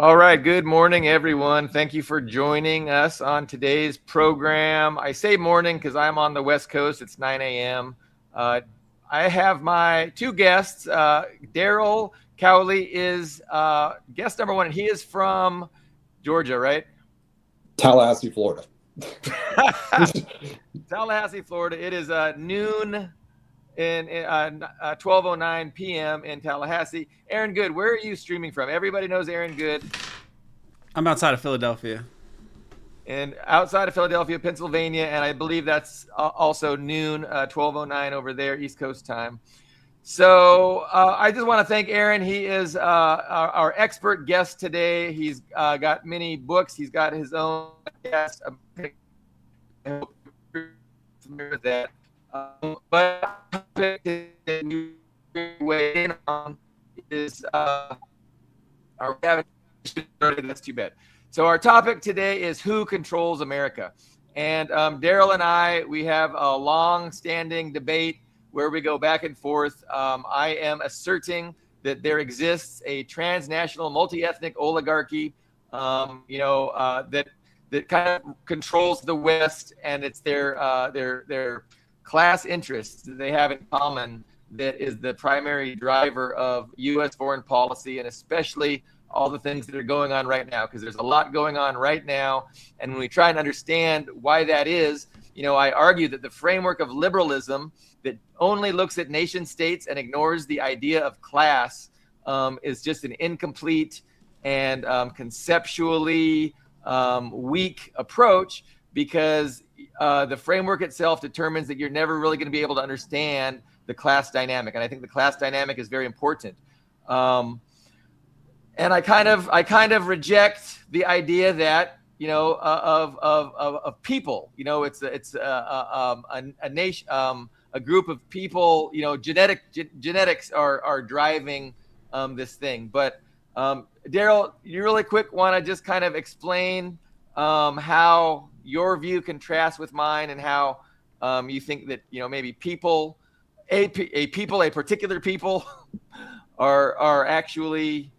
All right. Good morning, everyone. Thank you for joining us on today's program. I say morning because I'm on the West Coast. It's 9 a.m. I have my two guests. Daryl Cowley is guest number one, and he is from Georgia, right? Tallahassee, Florida. Tallahassee, Florida. It is noon in 12:09 p.m. in Tallahassee. Aaron Good, where are you streaming from? Everybody knows Aaron Good. I'm outside of Philadelphia. And outside of Philadelphia, Pennsylvania, and I believe that's also noon, 12:09 over there, East Coast time. So I just want to thank Aaron. He is our expert guest today. He's got many books. He's got his own guest. I hope you're familiar with that. But the way in on is that's too bad. So our topic today is who controls America. And Daryl and I, we have a long-standing debate where we go back and forth. I am asserting that there exists a transnational, multi-ethnic oligarchy, that kind of controls the West, and it's their class interests that they have in common that is the primary driver of U.S. foreign policy, and especially all the things that are going on right now, because there's a lot going on right now. And when we try and understand why that is, I argue that the framework of liberalism that only looks at nation states and ignores the idea of class is just an incomplete and conceptually weak approach, because the framework itself determines that you're never really going to be able to understand the class dynamic. And I think the class dynamic is very important. And I kind of reject the idea that of people. It's a nation, a group of people. Genetics are driving this thing. But Daryl, you really quick want to just kind of explain how your view contrasts with mine, and how you think that maybe people, a particular people, are actually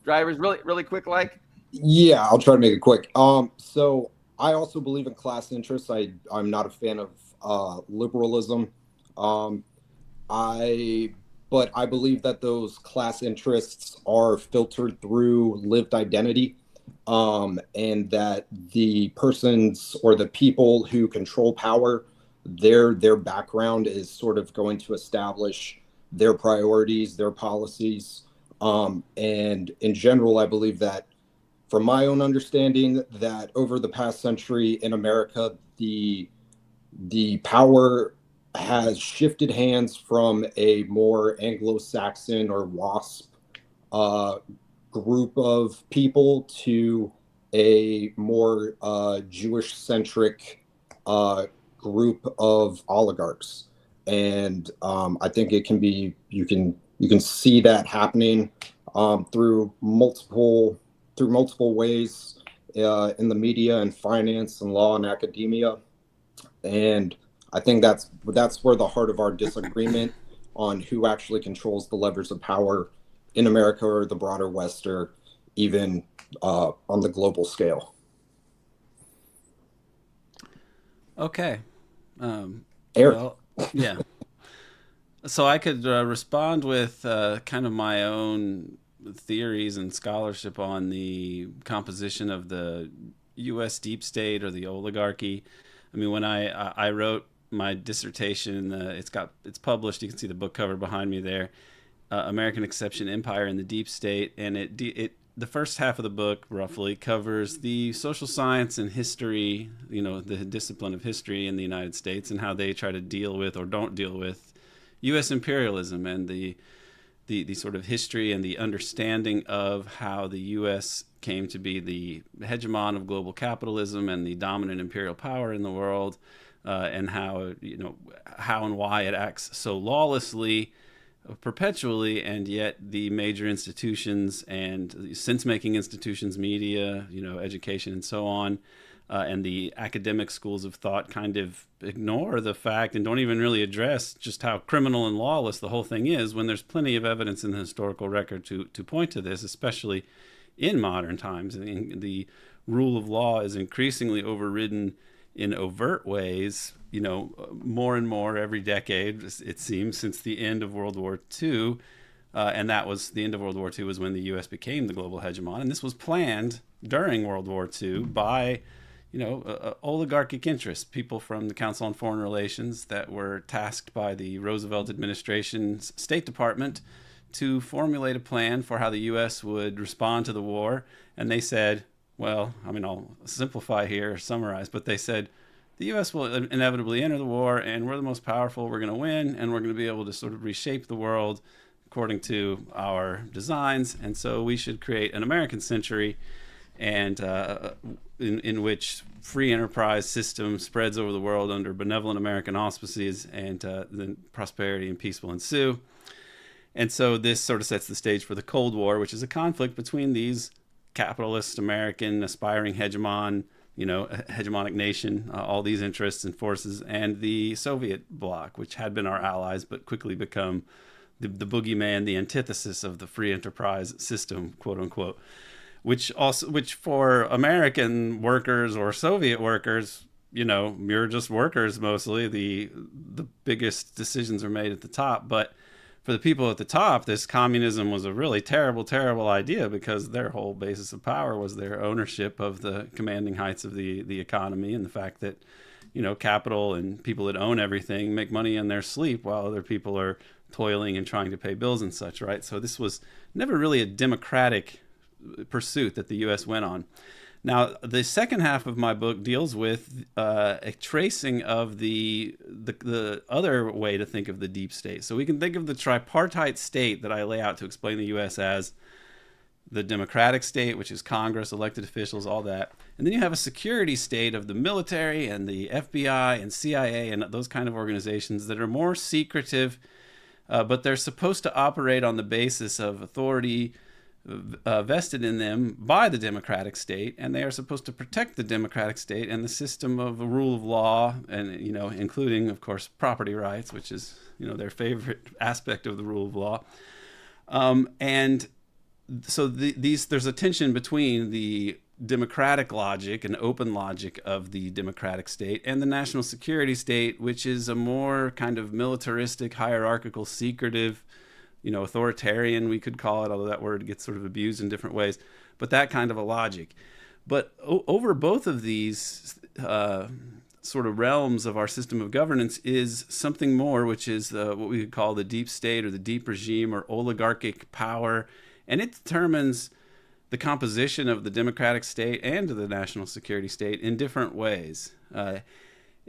drivers. Really quick, like. Yeah, I'll try to make it quick. So I also believe in class interests. I'm not a fan of liberalism. But I believe that those class interests are filtered through lived identity, and that the persons or the people who control power, their background is sort of going to establish their priorities, their policies. And in general, I believe that, from my own understanding, that over the past century in America, the power has shifted hands from a more Anglo-Saxon or WASP group of people to a more Jewish-centric group of oligarchs. And I think it can be, you can see that happening through multiple ways in the media and finance and law and academia. And I think that's where the heart of our disagreement on who actually controls the levers of power in America or the broader West, or even on the global scale. Okay. Eric. Well, yeah. So I could respond with kind of my own theories and scholarship on the composition of the U.S. deep state or the oligarchy. I mean, when I wrote my dissertation, it's published. You can see the book cover behind me there. American Exception: Empire in the Deep State, and the first half of the book roughly covers the social science and history, the discipline of history in the United States, and how they try to deal with or don't deal with U.S. imperialism, and the sort of history and the understanding of how the U.S. came to be the hegemon of global capitalism and the dominant imperial power in the world, and how and why it acts so lawlessly, perpetually, and yet the major institutions and sense-making institutions, media, education, and so on, and the academic schools of thought kind of ignore the fact and don't even really address just how criminal and lawless the whole thing is, when there's plenty of evidence in the historical record to point to this, especially in modern times. And the rule of law is increasingly overridden in overt ways, more and more every decade, it seems, since the end of World War II. And that was the end of World War II was when the U.S. became the global hegemon. And this was planned during World War II by, oligarchic interests, people from the Council on Foreign Relations that were tasked by the Roosevelt administration's State Department to formulate a plan for how the U.S. would respond to the war. And they said, well, I'll simplify here, summarize, but they said, the U.S. will inevitably enter the war, and we're the most powerful, we're going to win, and we're going to be able to sort of reshape the world according to our designs. And so we should create an American century, and in which free enterprise system spreads over the world under benevolent American auspices, and then prosperity and peace will ensue. And so this sort of sets the stage for the Cold War, which is a conflict between these capitalist American aspiring hegemonic nation, all these interests and forces, and the Soviet bloc, which had been our allies but quickly become the boogeyman, the antithesis of the free enterprise system, quote unquote, which for American workers or Soviet workers, you're just workers mostly. The biggest decisions are made at the top, but for the people at the top, this communism was a really terrible, terrible idea, because their whole basis of power was their ownership of the commanding heights of the economy, and the fact that, capital and people that own everything make money in their sleep while other people are toiling and trying to pay bills and such, right? So this was never really a democratic pursuit that the U.S. went on. Now, the second half of my book deals with a tracing of the other way to think of the deep state. So we can think of the tripartite state that I lay out to explain the U.S. as the democratic state, which is Congress, elected officials, all that. And then you have a security state of the military and the FBI and CIA and those kind of organizations that are more secretive, but they're supposed to operate on the basis of authority vested in them by the democratic state, and they are supposed to protect the democratic state and the system of the rule of law, and including, of course, property rights, which is their favorite aspect of the rule of law. And so there's a tension between the democratic logic and open logic of the democratic state and the national security state, which is a more kind of militaristic, hierarchical, secretive, authoritarian, we could call it, although that word gets sort of abused in different ways, but that kind of a logic. But over both of these sort of realms of our system of governance is something more, which is what we could call the deep state or the deep regime or oligarchic power. And it determines the composition of the democratic state and of the national security state in different ways.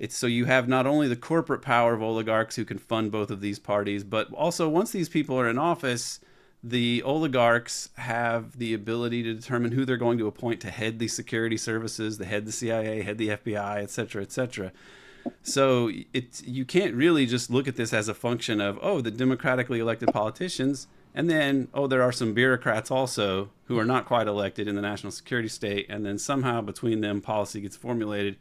So you have not only the corporate power of oligarchs who can fund both of these parties, but also once these people are in office, the oligarchs have the ability to determine who they're going to appoint to head the security services, to head the CIA, head the FBI, et cetera, et cetera. So you can't really just look at this as a function of, the democratically elected politicians, and then, there are some bureaucrats also who are not quite elected in the national security state, and then somehow between them policy gets formulated.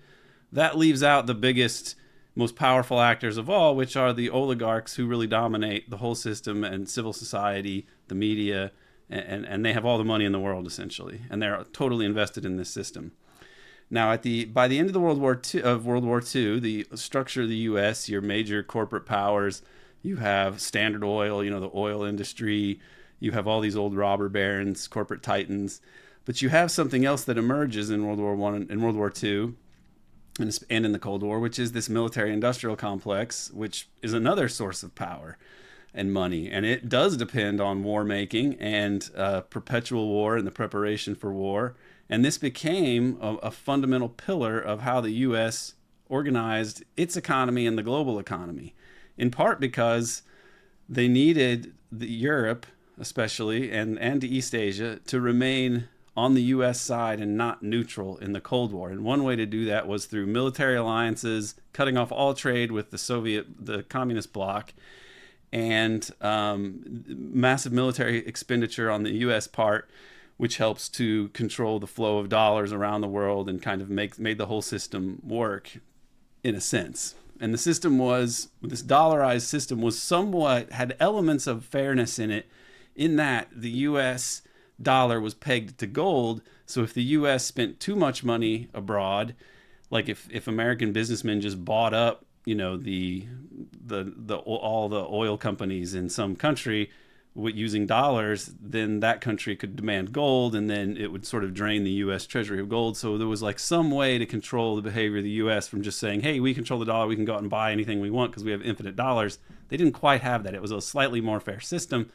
That leaves out the biggest, most powerful actors of all, which are the oligarchs who really dominate the whole system and civil society, the media, and they have all the money in the world, essentially, and they're totally invested in this system. Now, by the end of World War II, the structure of the U.S., your major corporate powers, you have Standard Oil, the oil industry, you have all these old robber barons, corporate titans, but you have something else that emerges in World War I and World War II, and in the Cold War, which is this military-industrial complex, which is another source of power and money. And it does depend on war-making and perpetual war and the preparation for war. And this became a fundamental pillar of how the U.S. organized its economy and the global economy, in part because they needed Europe, especially, and East Asia, to remain on the U.S. side and not neutral in the Cold War. And one way to do that was through military alliances, cutting off all trade with the communist bloc, and massive military expenditure on the U.S. part, which helps to control the flow of dollars around the world and kind of made the whole system work in a sense. And the system this dollarized system had elements of fairness in it, in that the U.S. dollar was pegged to gold. So if the U.S. spent too much money abroad, like if American businessmen just bought up, the all the oil companies in some country using dollars, then that country could demand gold, and then it would sort of drain the U.S. Treasury of gold. So there was like some way to control the behavior of the U.S. from just saying, hey, we control the dollar, we can go out and buy anything we want because we have infinite dollars. They didn't quite have that. It was a slightly more fair system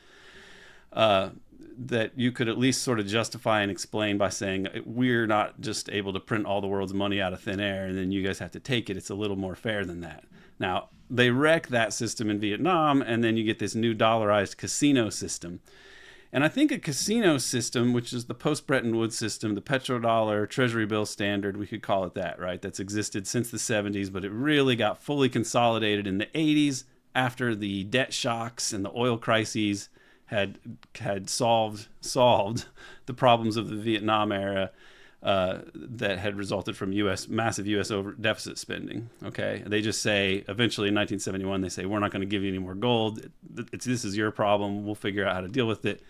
that you could at least sort of justify and explain by saying, we're not just able to print all the world's money out of thin air and then you guys have to take it. It's a little more fair than that. Now, they wreck that system in Vietnam, and then you get this new dollarized casino system. And I think a casino system, which is the post-Bretton Woods system, the petrodollar treasury bill standard, we could call it that, right? That's existed since the 70s, but it really got fully consolidated in the 80s after the debt shocks and the oil crises had solved the problems of the Vietnam era that had resulted from massive U.S. over deficit spending. Okay, they just say eventually in 1971 they say, we're not going to give you any more gold. This is your problem. We'll figure out how to deal with it.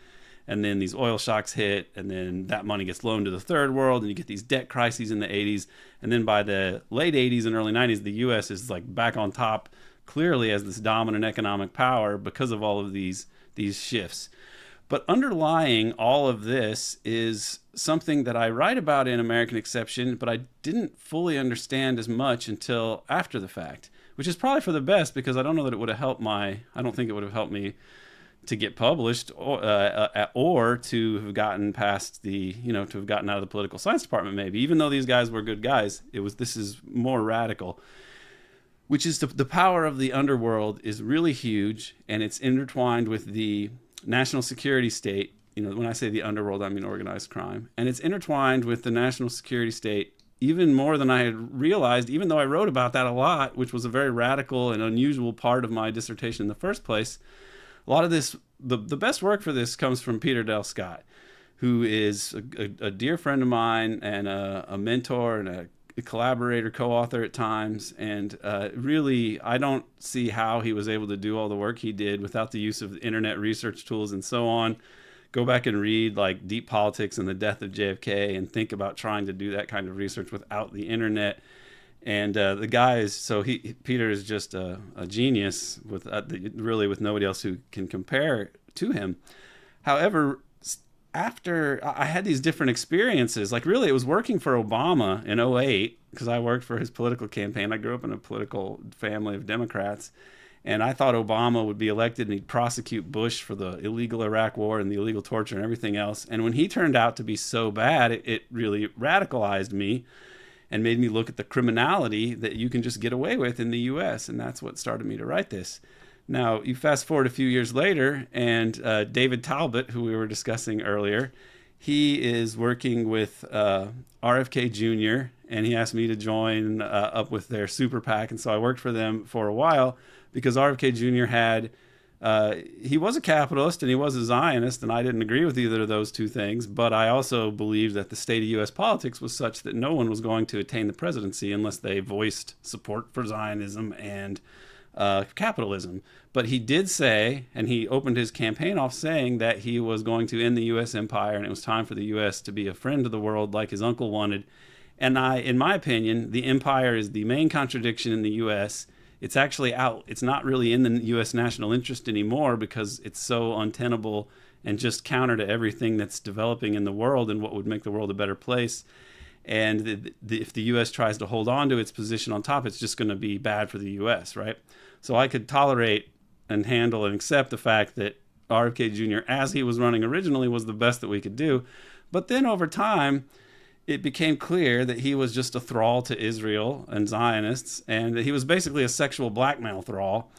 And then these oil shocks hit, and then that money gets loaned to the third world, and you get these debt crises in the 80s. And then by the late 80s and early 90s, the U.S. is like back on top clearly as this dominant economic power because of all of these shifts. But underlying all of this is something that I write about in American Exception, but I didn't fully understand as much until after the fact, which is probably for the best because I don't know that it would have helped I don't think it would have helped me to get published or to have gotten past to have gotten out of the political science department maybe, even though these guys were good guys. This is more radical, which is the power of the underworld is really huge, and it's intertwined with the national security state. When I say the underworld, I mean organized crime. And it's intertwined with the national security state even more than I had realized, even though I wrote about that a lot, which was a very radical and unusual part of my dissertation in the first place. A lot of this, the best work for this comes from Peter Dell Scott, who is a dear friend of mine and a mentor and a collaborator, co-author at times, and really I don't see how he was able to do all the work he did without the use of internet research tools and so on. Go back and read like Deep Politics and the Death of JFK and think about trying to do that kind of research without the internet. And the guy is Peter is just a genius with really with nobody else who can compare to him. However, after I had these different experiences, like really it was working for Obama in 2008 because I worked for his political campaign. I grew up in a political family of Democrats, and I thought Obama would be elected and he'd prosecute Bush for the illegal Iraq war and the illegal torture and everything else. And when he turned out to be so bad, it really radicalized me and made me look at the criminality that you can just get away with in the U.S. And that's what started me to write this. Now, you fast forward a few years later, and David Talbot, who we were discussing earlier, he is working with RFK Jr., and he asked me to join up with their super PAC. And so I worked for them for a while because RFK Jr. he was a capitalist and he was a Zionist, and I didn't agree with either of those two things. But I also believed that the state of U.S. politics was such that no one was going to attain the presidency unless they voiced support for Zionism and capitalism. But he did say, and he opened his campaign off saying that he was going to end the U.S. empire and it was time for the U.S. to be a friend of the world like his uncle wanted. And in my opinion, the empire is the main contradiction in the U.S. It's actually out. It's not really in the U.S. national interest anymore because it's so untenable and just counter to everything that's developing in the world and what would make the world a better place. And if the U.S. tries to hold on to its position on top, it's just going to be bad for the U.S., right? So I could tolerate and handle and accept the fact that RFK Jr., as he was running originally, was the best that we could do. But then over time, it became clear that he was just a thrall to Israel and Zionists, and that he was basically a sexual blackmail thrall.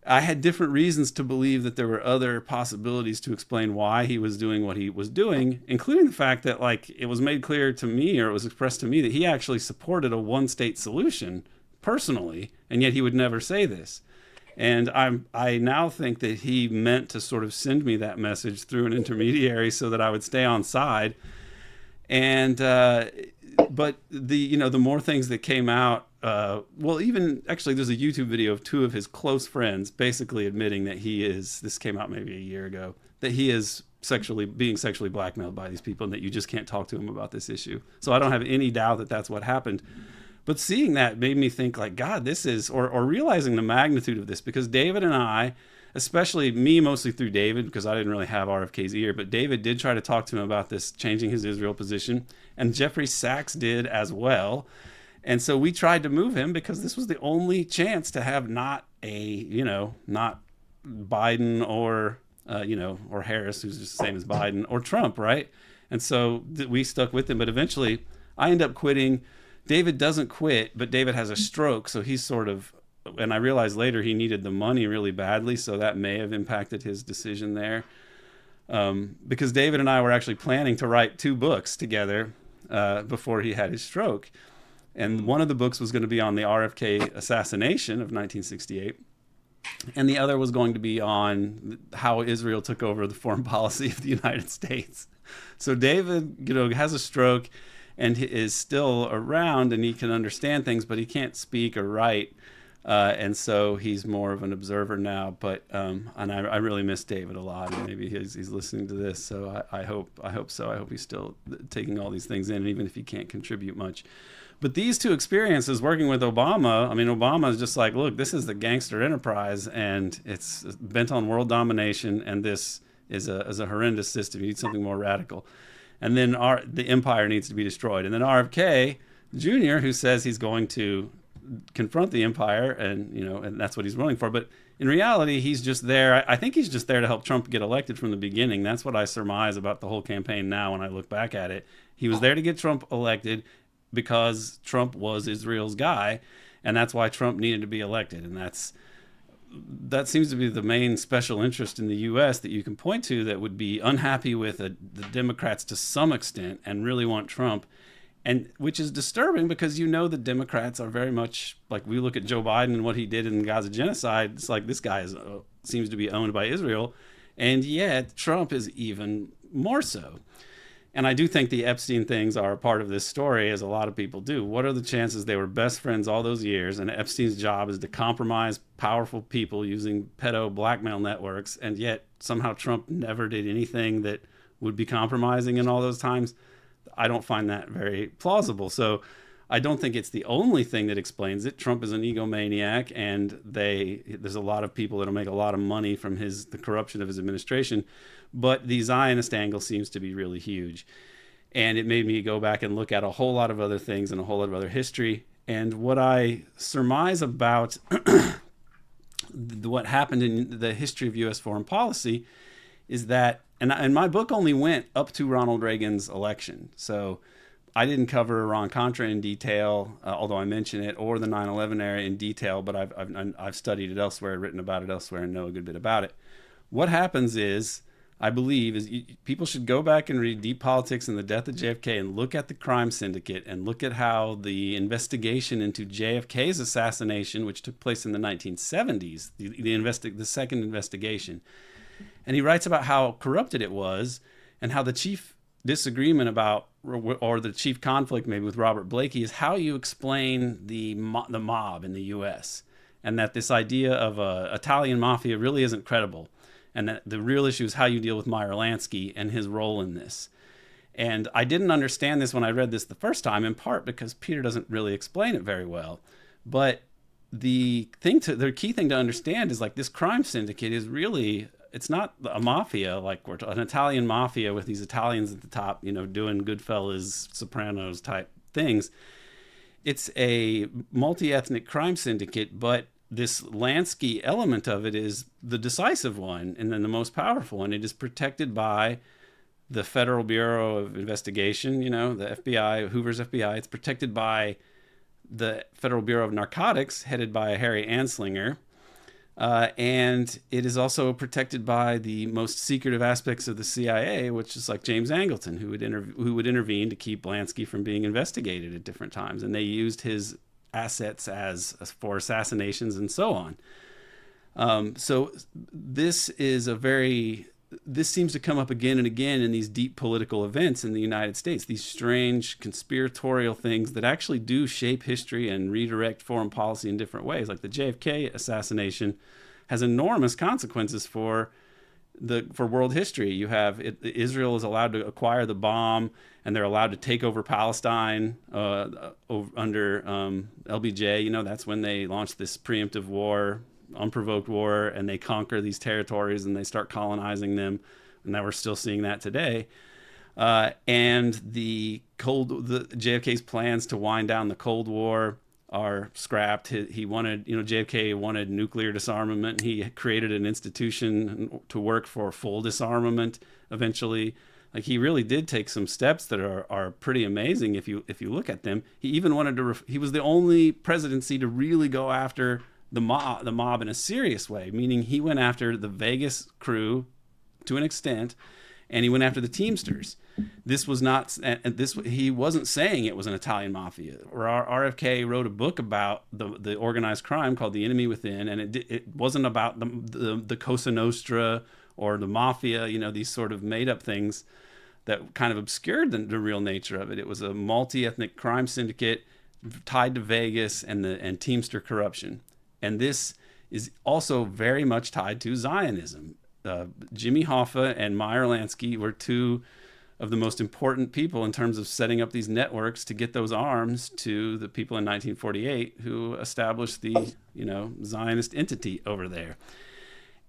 I had different reasons to believe that there were other possibilities to explain why he was doing what he was doing, including the fact that it was made clear to me, or it was expressed to me, that he actually supported a one-state solution personally, and yet he would never say this. And I now think that he meant to sort of send me that message through an intermediary so that I would stay on side. And but the more things that came out, even actually there's a YouTube video of two of his close friends basically admitting that this came out maybe a year ago, that he is being sexually blackmailed by these people, and that you just can't talk to him about this issue. So I don't have any doubt that that's what happened. But seeing that made me think, like, God, this is, or realizing the magnitude of this, because David and I, especially me, mostly through David, because I didn't really have RFK's ear, but David did try to talk to him about this, changing his Israel position, and Jeffrey Sachs did as well. And so we tried to move him because this was the only chance to have not Biden or or Harris, who's just the same as Biden, or Trump, right? And so we stuck with him. But eventually, I end up quitting. David doesn't quit, but David has a stroke, so he's sort of. And I realized later he needed the money really badly, so that may have impacted his decision there. Because David and I were actually planning to write 2 books together before he had his stroke. And one of the books was going to be on the RFK assassination of 1968. And the other was going to be on how Israel took over the foreign policy of the United States. So David, has a stroke and is still around, and he can understand things, but he can't speak or write. And so he's more of an observer now. But and I really miss David a lot. And maybe he's listening to this. So I hope so. I hope he's still taking all these things in, even if he can't contribute much. But these 2 experiences working with Obama, Obama is just like, look, this is the gangster enterprise, and it's bent on world domination, and this is a horrendous system. You need something more radical. And then the empire needs to be destroyed. And then RFK Jr., who says he's going to confront the empire, and that's what he's running for. But in reality, he's just there. I think he's just there to help Trump get elected from the beginning. That's what I surmise about the whole campaign now when I look back at it. He was there to get Trump elected because Trump was Israel's guy, and that's why Trump needed to be elected. And that seems to be the main special interest in the U.S. that you can point to that would be unhappy with the Democrats to some extent and really want Trump. And which is disturbing because the Democrats are very much like, we look at Joe Biden and what he did in the Gaza genocide. It's like this guy seems to be owned by Israel, and yet Trump is even more so. And I do think the Epstein things are a part of this story, as a lot of people do. What are the chances they were best friends all those years, and Epstein's job is to compromise powerful people using pedo blackmail networks, and yet somehow Trump never did anything that would be compromising in all those times? I don't find that very plausible. So I don't think it's the only thing that explains it. Trump is an egomaniac, and there's a lot of people that'll make a lot of money from the corruption of his administration. But the Zionist angle seems to be really huge. And it made me go back and look at a whole lot of other things and a whole lot of other history. And what I surmise about what happened in the history of U.S. foreign policy is that, and my book only went up to Ronald Reagan's election. So I didn't cover Iran-Contra in detail, although I mention it, or the 9/11 era in detail, but I've studied it elsewhere, written about it elsewhere, and know a good bit about it. What happens is, I believe, is people should go back and read Deep Politics and the Death of JFK and look at the crime syndicate and look at how the investigation into JFK's assassination, which took place in the 1970s, the second investigation. And he writes about how corrupted it was and how the chief disagreement about, or the chief conflict maybe with Robert Blakey, is how you explain the mob in the U.S. and that this idea of Italian mafia really isn't credible. And that the real issue is how you deal with Meyer Lansky and his role in this. And I didn't understand this when I read this the first time, in part because Peter doesn't really explain it very well. But the key thing to understand is, like, this crime syndicate is really, it's not a mafia, like an Italian mafia with these Italians at the top, doing Goodfellas, Sopranos type things. It's a multi-ethnic crime syndicate, but this Lansky element of it is the decisive one and then the most powerful one. It is protected by the Federal Bureau of Investigation, the FBI, Hoover's FBI. It's protected by the Federal Bureau of Narcotics, headed by Harry Anslinger. And it is also protected by the most secretive aspects of the CIA, which is like James Angleton, who would intervene to keep Lansky from being investigated at different times. And they used his assets as for assassinations and so on. So this seems to come up again and again in these deep political events in the United States, these strange conspiratorial things that actually do shape history and redirect foreign policy in different ways. Like the JFK assassination has enormous consequences for for world history. You have Israel is allowed to acquire the bomb, and they're allowed to take over Palestine under LBJ. You know, that's when they launched this preemptive war, unprovoked war, and they conquer these territories and they start colonizing them. And now we're still seeing that today. And the JFK's plans to wind down the Cold War are scrapped. He wanted, JFK wanted nuclear disarmament. He created an institution to work for full disarmament eventually. Like, he really did take some steps that are pretty amazing if you look at them. He even wanted to he was the only presidency to really go after the mob in a serious way, meaning he went after the Vegas crew to an extent, and he went after the Teamsters. This was not, he wasn't saying it was an Italian mafia. Or RFK wrote a book about the organized crime called The Enemy Within, and it wasn't about the Cosa Nostra or the mafia, these sort of made up things that kind of obscured the real nature of it. It was a multi-ethnic crime syndicate tied to Vegas and Teamster corruption. And this is also very much tied to Zionism. Jimmy Hoffa and Meyer Lansky were two of the most important people in terms of setting up these networks to get those arms to the people in 1948 who established the Zionist entity over there.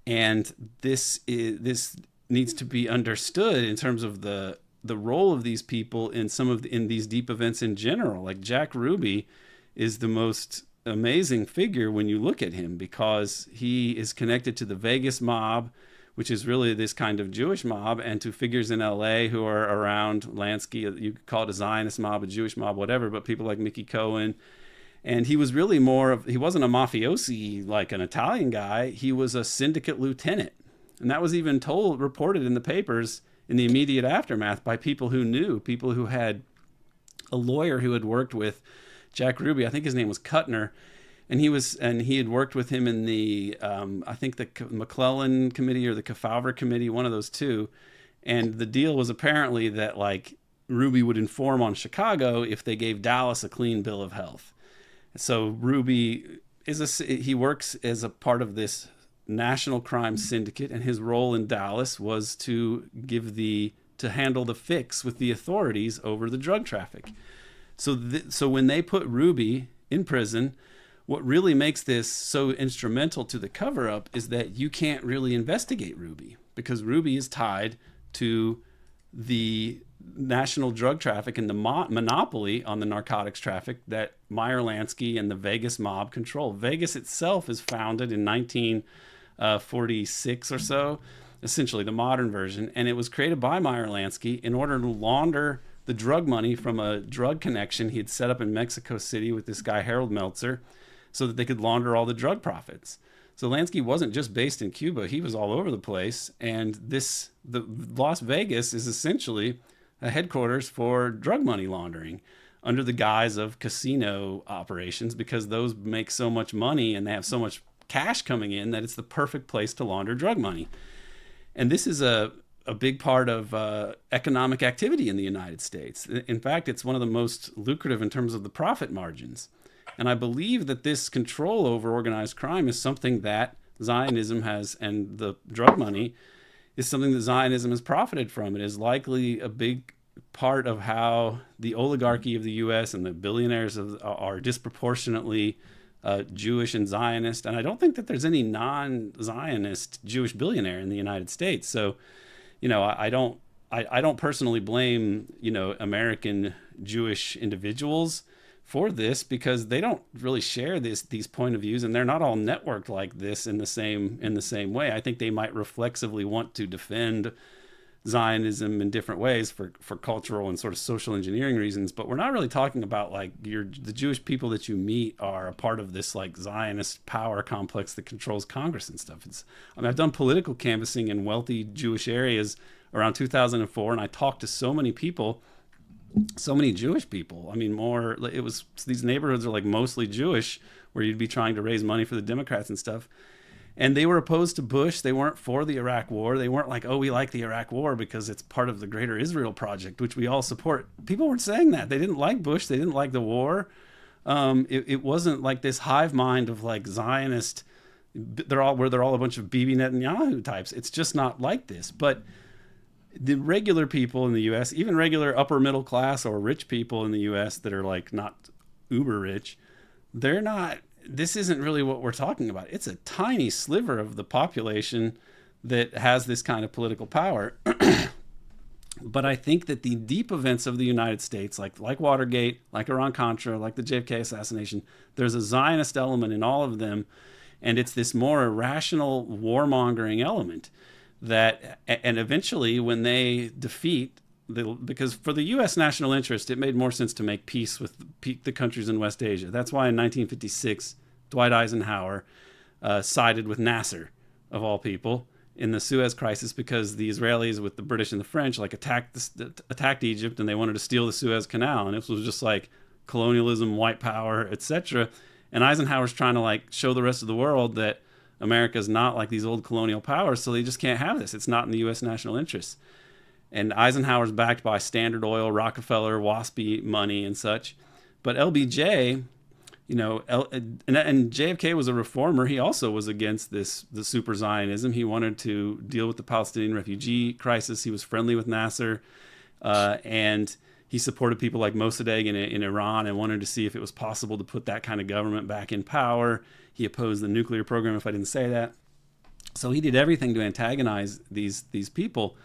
And this needs to be understood in terms of the role of these people in in these deep events in general. Like, Jack Ruby is the most amazing figure when you look at him, because he is connected to the Vegas mob, which is really this kind of Jewish mob, and to figures in LA who are around Lansky. You could call it a Zionist mob, a Jewish mob, whatever, but people like Mickey Cohen. And he was really he wasn't a mafiosi like an Italian guy. He was a syndicate lieutenant. And that was even reported in the papers in the immediate aftermath by people who knew, people who had a lawyer who had worked with Jack Ruby. I think his name was Kuttner. And he had worked with him in the, I think the McClellan committee or the Kefauver committee, one of those two. And the deal was apparently that, like, Ruby would inform on Chicago if they gave Dallas a clean bill of health. So Ruby he works as a part of this national crime syndicate, and his role in Dallas was to handle the fix with the authorities over the drug traffic. So when they put Ruby in prison, what really makes this so instrumental to the cover-up is that you can't really investigate Ruby, because Ruby is tied to the national drug traffic and the monopoly on the narcotics traffic that Meyer Lansky and the Vegas mob control. Vegas itself is founded in 1946 or so, essentially the modern version, and it was created by Meyer Lansky in order to launder the drug money from a drug connection he had set up in Mexico City with this guy Harold Meltzer, so that they could launder all the drug profits. So Lansky wasn't just based in Cuba, he was all over the place. And the Las Vegas is essentially a headquarters for drug money laundering under the guise of casino operations, because those make so much money and they have so much cash coming in that it's the perfect place to launder drug money. And this is a big part of economic activity in the United States. In fact, it's one of the most lucrative in terms of the profit margins. And I believe that this control over organized crime is something that Zionism has, and the drug money is something that Zionism has profited from. It is likely a big part of how the oligarchy of the U.S. and the billionaires are disproportionately Jewish and Zionist. And I don't think that there's any non-Zionist Jewish billionaire in the United States. So, I don't personally blame, American Jewish individuals for this, because they don't really share these point of views, and they're not all networked like this in the same way. I think they might reflexively want to defend Zionism in different ways for cultural and sort of social engineering reasons, but we're not really talking about like the Jewish people that you meet are a part of this like Zionist power complex that controls Congress and stuff. I've done political canvassing in wealthy Jewish areas around 2004, and I talked to so many people, so many Jewish people. I mean, it was, these neighborhoods are like mostly Jewish, where you'd be trying to raise money for the Democrats and stuff. And they were opposed to Bush. They weren't for the Iraq War. They weren't like, oh, we like the Iraq War because it's part of the Greater Israel Project, which we all support. People weren't saying that. They didn't like Bush. They didn't like the war. It wasn't like this hive mind of like Zionist, they're all a bunch of Bibi Netanyahu types. It's just not like this. But the regular people in the U.S., even regular upper middle class or rich people in the U.S. that are like not uber rich, they're not. This isn't really what we're talking about. It's a tiny sliver of the population that has this kind of political power. But I think that the deep events of the United States, like Watergate, like Iran-Contra, like the JFK assassination, there's a Zionist element in all of them, and it's this more irrational warmongering element that, and eventually when they defeat, because for the U.S. national interest, it made more sense to make peace with the countries in West Asia. That's why in 1956, Dwight Eisenhower sided with Nasser, of all people, in the Suez Crisis, because the Israelis with the British and the French attacked Egypt, and they wanted to steal the Suez Canal, and this was just like colonialism, white power, etc. And Eisenhower's trying to like show the rest of the world that America's not like these old colonial powers, so they just can't have this. It's not in the U.S. national interest. And Eisenhower's backed by Standard Oil, Rockefeller, WASPy money and such. But LBJ, and JFK was a reformer. He also was against the super Zionism. He wanted to deal with the Palestinian refugee crisis. He was friendly with Nasser, and he supported people like Mossadegh in Iran and wanted to see if it was possible to put that kind of government back in power. He opposed the nuclear program, if I didn't say that. So he did everything to antagonize these people.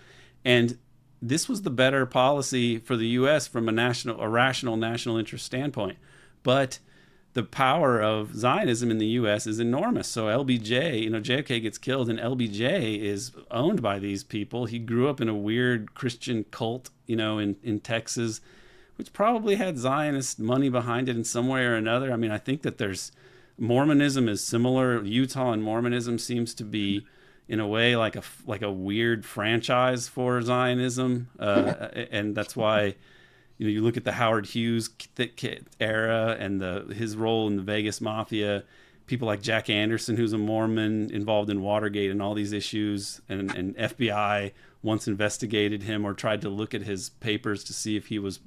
And this was the better policy for the U.S. from a rational national interest standpoint. But the power of Zionism in the U.S. is enormous. So LBJ, JFK gets killed, and LBJ is owned by these people. He grew up in a weird Christian cult, in Texas, which probably had Zionist money behind it in some way or another. I mean, I think that Mormonism is similar. Utah and Mormonism seems to be, in a way, like a weird franchise for Zionism, and that's why. You look at the Howard Hughes era and his role in the Vegas Mafia, people like Jack Anderson, who's a Mormon involved in Watergate and all these issues, and FBI once investigated him or tried to look at his papers to see if he was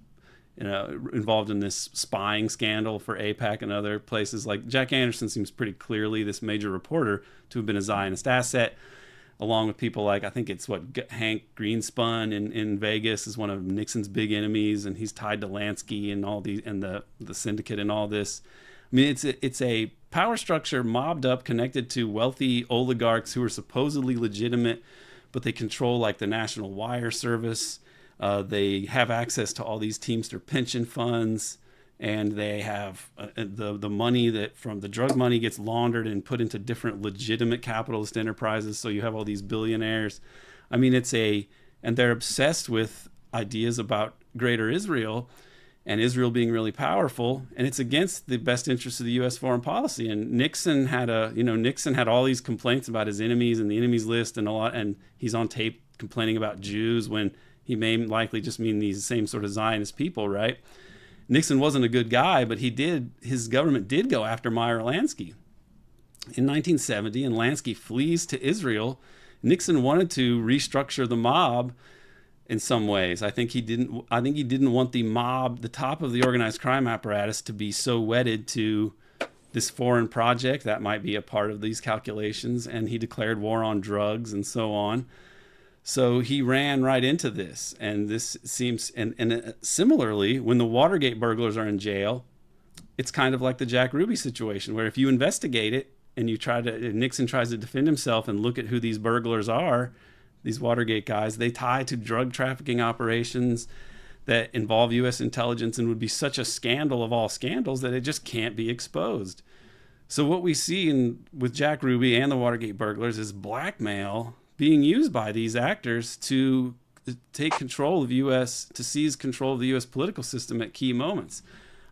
involved in this spying scandal for AIPAC and other places. Like Jack Anderson seems pretty clearly this major reporter to have been a Zionist asset, along with people like, I think it's Hank Greenspun in Vegas is one of Nixon's big enemies, and he's tied to Lansky and all these and the syndicate and all this. I mean, it's a power structure mobbed up, connected to wealthy oligarchs who are supposedly legitimate, but they control like the National Wire Service. They have access to all these Teamster pension funds, and they have the money that from the drug money gets laundered and put into different legitimate capitalist enterprises. So you have all these billionaires. I mean, and they're obsessed with ideas about greater Israel and Israel being really powerful, and it's against the best interests of the U.S. foreign policy. And Nixon had all these complaints about his enemies and the enemies list and he's on tape complaining about Jews when he may likely just mean these same sort of Zionist people, right? Nixon wasn't a good guy, but his government did go after Meyer Lansky in 1970, and Lansky flees to Israel. Nixon wanted to restructure the mob in some ways. I think he didn't want the mob, the top of the organized crime apparatus, to be so wedded to this foreign project. That might be a part of these calculations, and he declared war on drugs and so on. So he ran right into this, and this seems, and similarly, when the Watergate burglars are in jail, it's kind of like the Jack Ruby situation, where if you investigate it and Nixon tries to defend himself and look at who these burglars are, these Watergate guys, they tie to drug trafficking operations that involve U.S. intelligence and would be such a scandal of all scandals that it just can't be exposed. So what we see with Jack Ruby and the Watergate burglars is blackmail being used by these actors to take control of to seize control of the U.S. political system at key moments.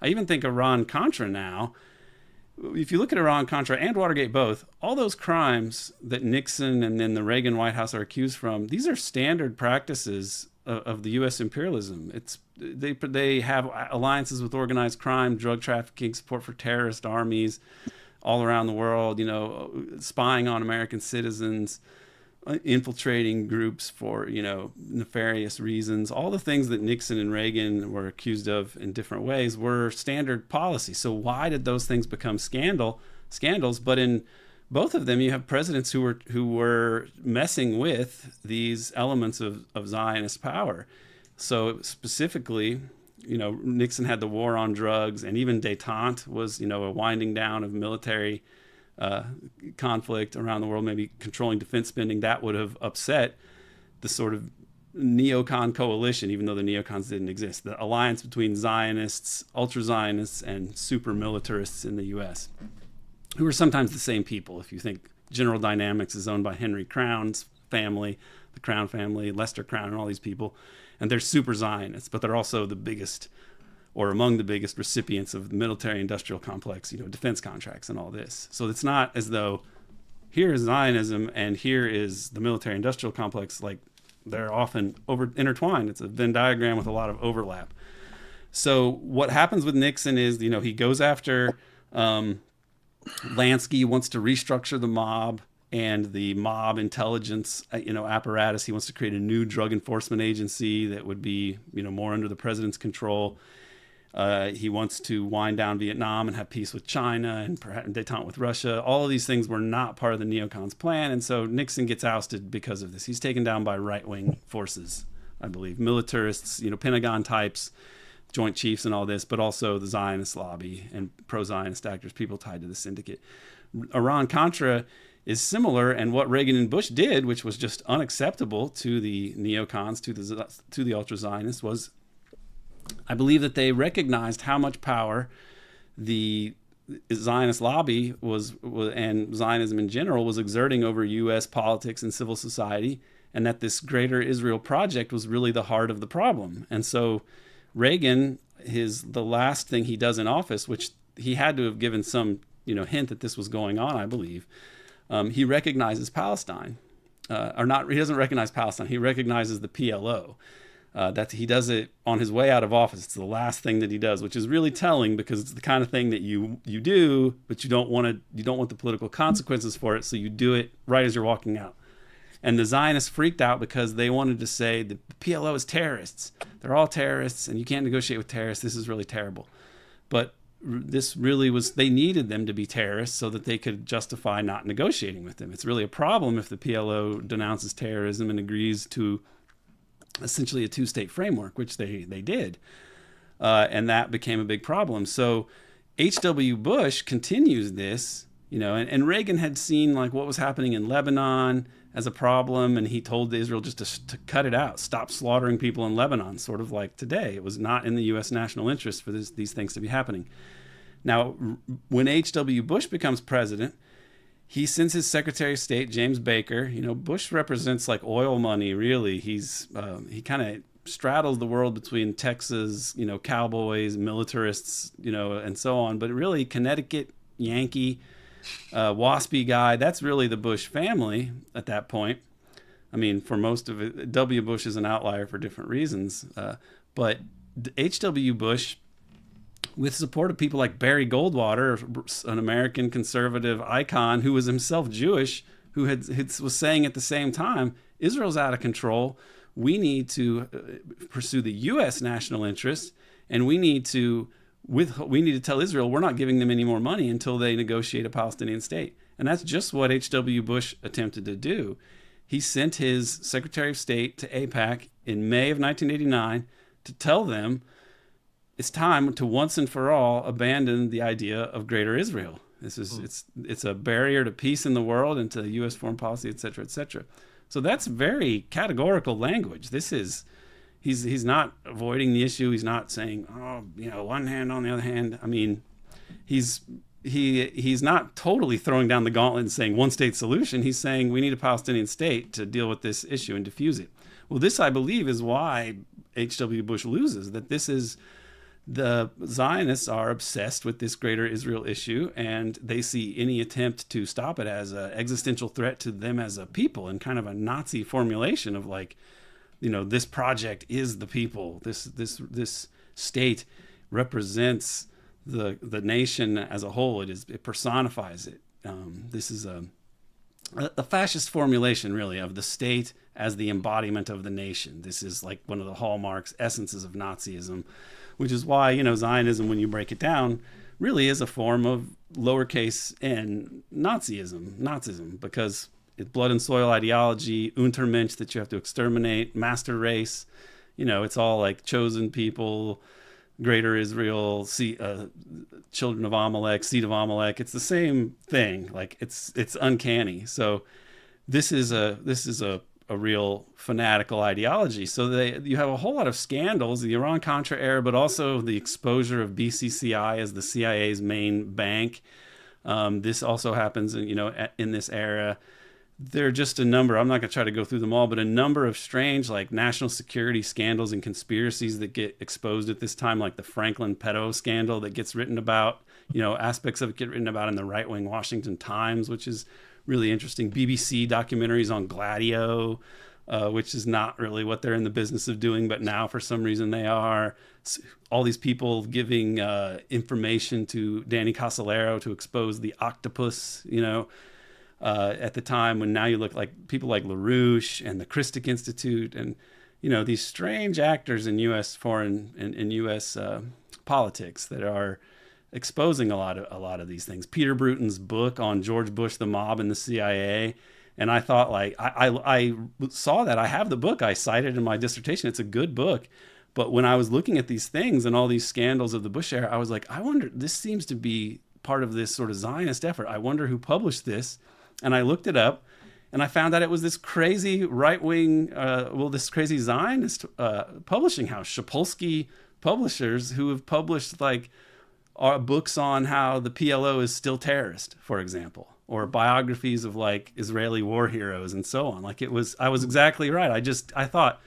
I even think Iran-Contra now, if you look at Iran-Contra and Watergate both, all those crimes that Nixon and then the Reagan White House are accused from, these are standard practices of the U.S. imperialism. They have alliances with organized crime, drug trafficking, support for terrorist armies all around the world, spying on American citizens, infiltrating groups for nefarious reasons. All the things that Nixon and Reagan were accused of in different ways were standard policy. So why did those things become scandals? But both of them, you have presidents who were messing with these elements of Zionist power. So specifically, Nixon had the war on drugs, and even détente was, a winding down of military conflict around the world, maybe controlling defense spending. That would have upset the sort of neocon coalition, even though the neocons didn't exist, the alliance between Zionists, ultra-Zionists, and super militarists in the U.S., who are sometimes the same people. If you think General Dynamics is owned by Henry Crown's family, the Crown family, Lester Crown, and all these people, and they're super Zionists, but they're also the biggest, or among the biggest recipients of the military-industrial complex, defense contracts and all this. So it's not as though here is Zionism and here is the military-industrial complex. Like, they're often intertwined. It's a Venn diagram with a lot of overlap. So what happens with Nixon is, he goes after Lansky, wants to restructure the mob and the mob intelligence, apparatus. He wants to create a new drug enforcement agency that would be, more under the president's control. He wants to wind down Vietnam and have peace with China and perhaps détente with Russia. All of these things were not part of the neocons' plan, and so Nixon gets ousted because of this. He's taken down by right-wing forces, I believe, militarists, Pentagon types, Joint Chiefs and all this, but also the Zionist lobby and pro-Zionist actors, people tied to the syndicate. Iran-Contra is similar, and what Reagan and Bush did, which was just unacceptable to the neocons, to the ultra-Zionists, was, I believe that they recognized how much power the Zionist lobby was, and Zionism in general, was exerting over U.S. politics and civil society, and that this greater Israel project was really the heart of the problem. And so Reagan, the last thing he does in office, which he had to have given some hint that this was going on, I believe, he recognizes Palestine. He doesn't recognize Palestine, he recognizes the PLO. That he does it on his way out of office. It's the last thing that he does, which is really telling, because it's the kind of thing that you do, but you don't want the political consequences for it, so you do it right as you're walking out. And the Zionists freaked out because they wanted to say the PLO is terrorists. They're all terrorists, and you can't negotiate with terrorists. This is really terrible. But this really was, they needed them to be terrorists so that they could justify not negotiating with them. It's really a problem if the PLO denounces terrorism and agrees to essentially a two-state framework, which they did. And that became a big problem. So H.W. Bush continues this, and Reagan had seen like what was happening in Lebanon as a problem, and he told Israel just to cut it out, stop slaughtering people in Lebanon, sort of like today. It was not in the U.S. national interest for these things to be happening. Now, when H.W. Bush becomes president, he sends his Secretary of State, James Baker. Bush represents like oil money, really. He kind of straddles the world between Texas, cowboys, militarists, and so on. But really, Connecticut, Yankee, waspy guy, that's really the Bush family at that point. I mean, for most of it, W. Bush is an outlier for different reasons. But H.W. Bush, with support of people like Barry Goldwater, an American conservative icon who was himself Jewish, who was saying at the same time, Israel's out of control. We need to pursue the U.S. national interest, and we need to tell Israel we're not giving them any more money until they negotiate a Palestinian state. And that's just what H.W. Bush attempted to do. He sent his Secretary of State to AIPAC in May of 1989 to tell them it's time to once and for all abandon the idea of Greater Israel. This is it's a barrier to peace in the world and to U.S. foreign policy, et cetera, et cetera. So that's very categorical language. He's not avoiding the issue. He's not saying, one hand on the other hand. I mean, he's not totally throwing down the gauntlet and saying one state solution. He's saying we need a Palestinian state to deal with this issue and diffuse it. Well, this, I believe, is why H.W. Bush loses, that the Zionists are obsessed with this Greater Israel issue, and they see any attempt to stop it as an existential threat to them as a people, and kind of a Nazi formulation of like, this project is the people. This state represents the nation as a whole. It personifies it. This is a fascist formulation, really, of the state as the embodiment of the nation. This is like one of the hallmarks, essences of Nazism, which is why, Zionism, when you break it down, really is a form of lowercase n Nazism, because it's blood and soil ideology, Untermensch, that you have to exterminate, master race, it's all like chosen people, greater Israel, children of Amalek, seed of Amalek. It's the same thing. Like it's uncanny. So this is a real fanatical ideology. So you have a whole lot of scandals, the Iran-Contra era, but also the exposure of BCCI as the CIA's main bank. This also happens in this era. There are just a number, I'm not going to try to go through them all, but a number of strange like national security scandals and conspiracies that get exposed at this time, like the Franklin pedo scandal that gets written about, aspects of it get written about in the right-wing Washington Times, which is really interesting. BBC documentaries on Gladio, which is not really what they're in the business of doing, but now for some reason they are. All these people giving information to Danny Casolaro to expose the octopus, at the time, when now you look like people like LaRouche and the Christic Institute and, these strange actors in U.S. foreign and U.S. Politics that are exposing a lot of these things. Peter Bruton's book on George Bush, the mob, and the CIA. And I thought, like, I saw that. I have the book. I cited in my dissertation. It's a good book. But when I was looking at these things and all these scandals of the Bush era, I was like, I wonder, this seems to be part of this sort of Zionist effort. I wonder who published this. And I looked it up, and I found out it was this crazy right-wing, this crazy Zionist publishing house, Shapolsky Publishers, who have published like books on how the PLO is still terrorist, for example, or biographies of like Israeli war heroes and so on. Like I was exactly right. I thought,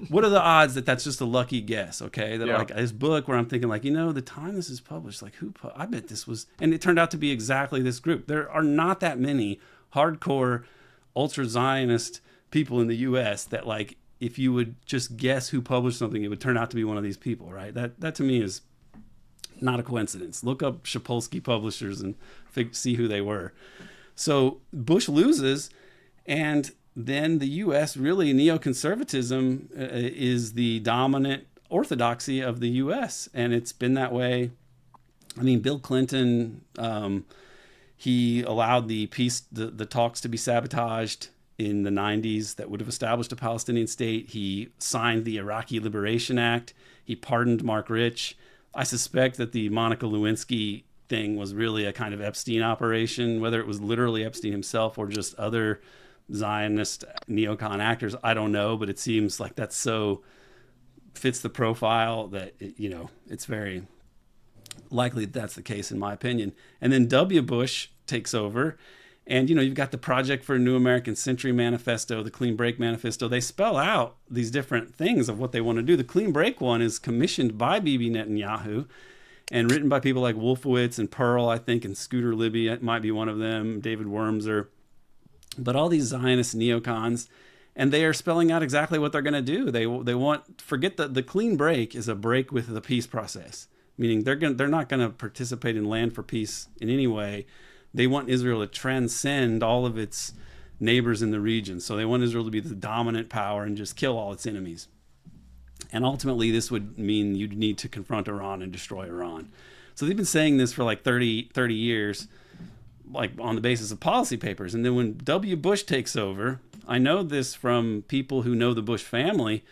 what are the odds that that's just a lucky guess? Okay. That like this book where I'm thinking like, the time this is published, like I bet this was, and it turned out to be exactly this group. There are not that many hardcore ultra Zionist people in the US that, like, if you would just guess who published something, it would turn out to be one of these people, right? That to me is not a coincidence. Look up Shapolsky Publishers and see who they were. So Bush loses, and then the U.S. really, neoconservatism is the dominant orthodoxy of the U.S. And it's been that way. I mean, Bill Clinton, he allowed the talks to be sabotaged in the 90s that would have established a Palestinian state. He signed the Iraqi Liberation Act. He pardoned Mark Rich. I suspect that the Monica Lewinsky thing was really a kind of Epstein operation, whether it was literally Epstein himself or just other Zionist neocon actors. I don't know, but it seems like that so fits the profile that, it's very likely that's the case, in my opinion. And then W. Bush takes over, and you've got the Project for a New American Century Manifesto, the Clean Break Manifesto. They spell out these different things of what they want to do. The Clean Break one is commissioned by Bibi Netanyahu and written by people like Wolfowitz and Pearl, I think, and Scooter Libby might be one of them, David Wormser. But all these Zionist neocons, and they are spelling out exactly what they're going to do. They want, forget that the Clean Break is a break with the peace process, meaning they're not going to participate in Land for Peace in any way. They want Israel to transcend all of its neighbors in the region. So they want Israel to be the dominant power and just kill all its enemies. And ultimately, this would mean you'd need to confront Iran and destroy Iran. So they've been saying this for like 30 years, like on the basis of policy papers. And then when W. Bush takes over, I know this from people who know the Bush family,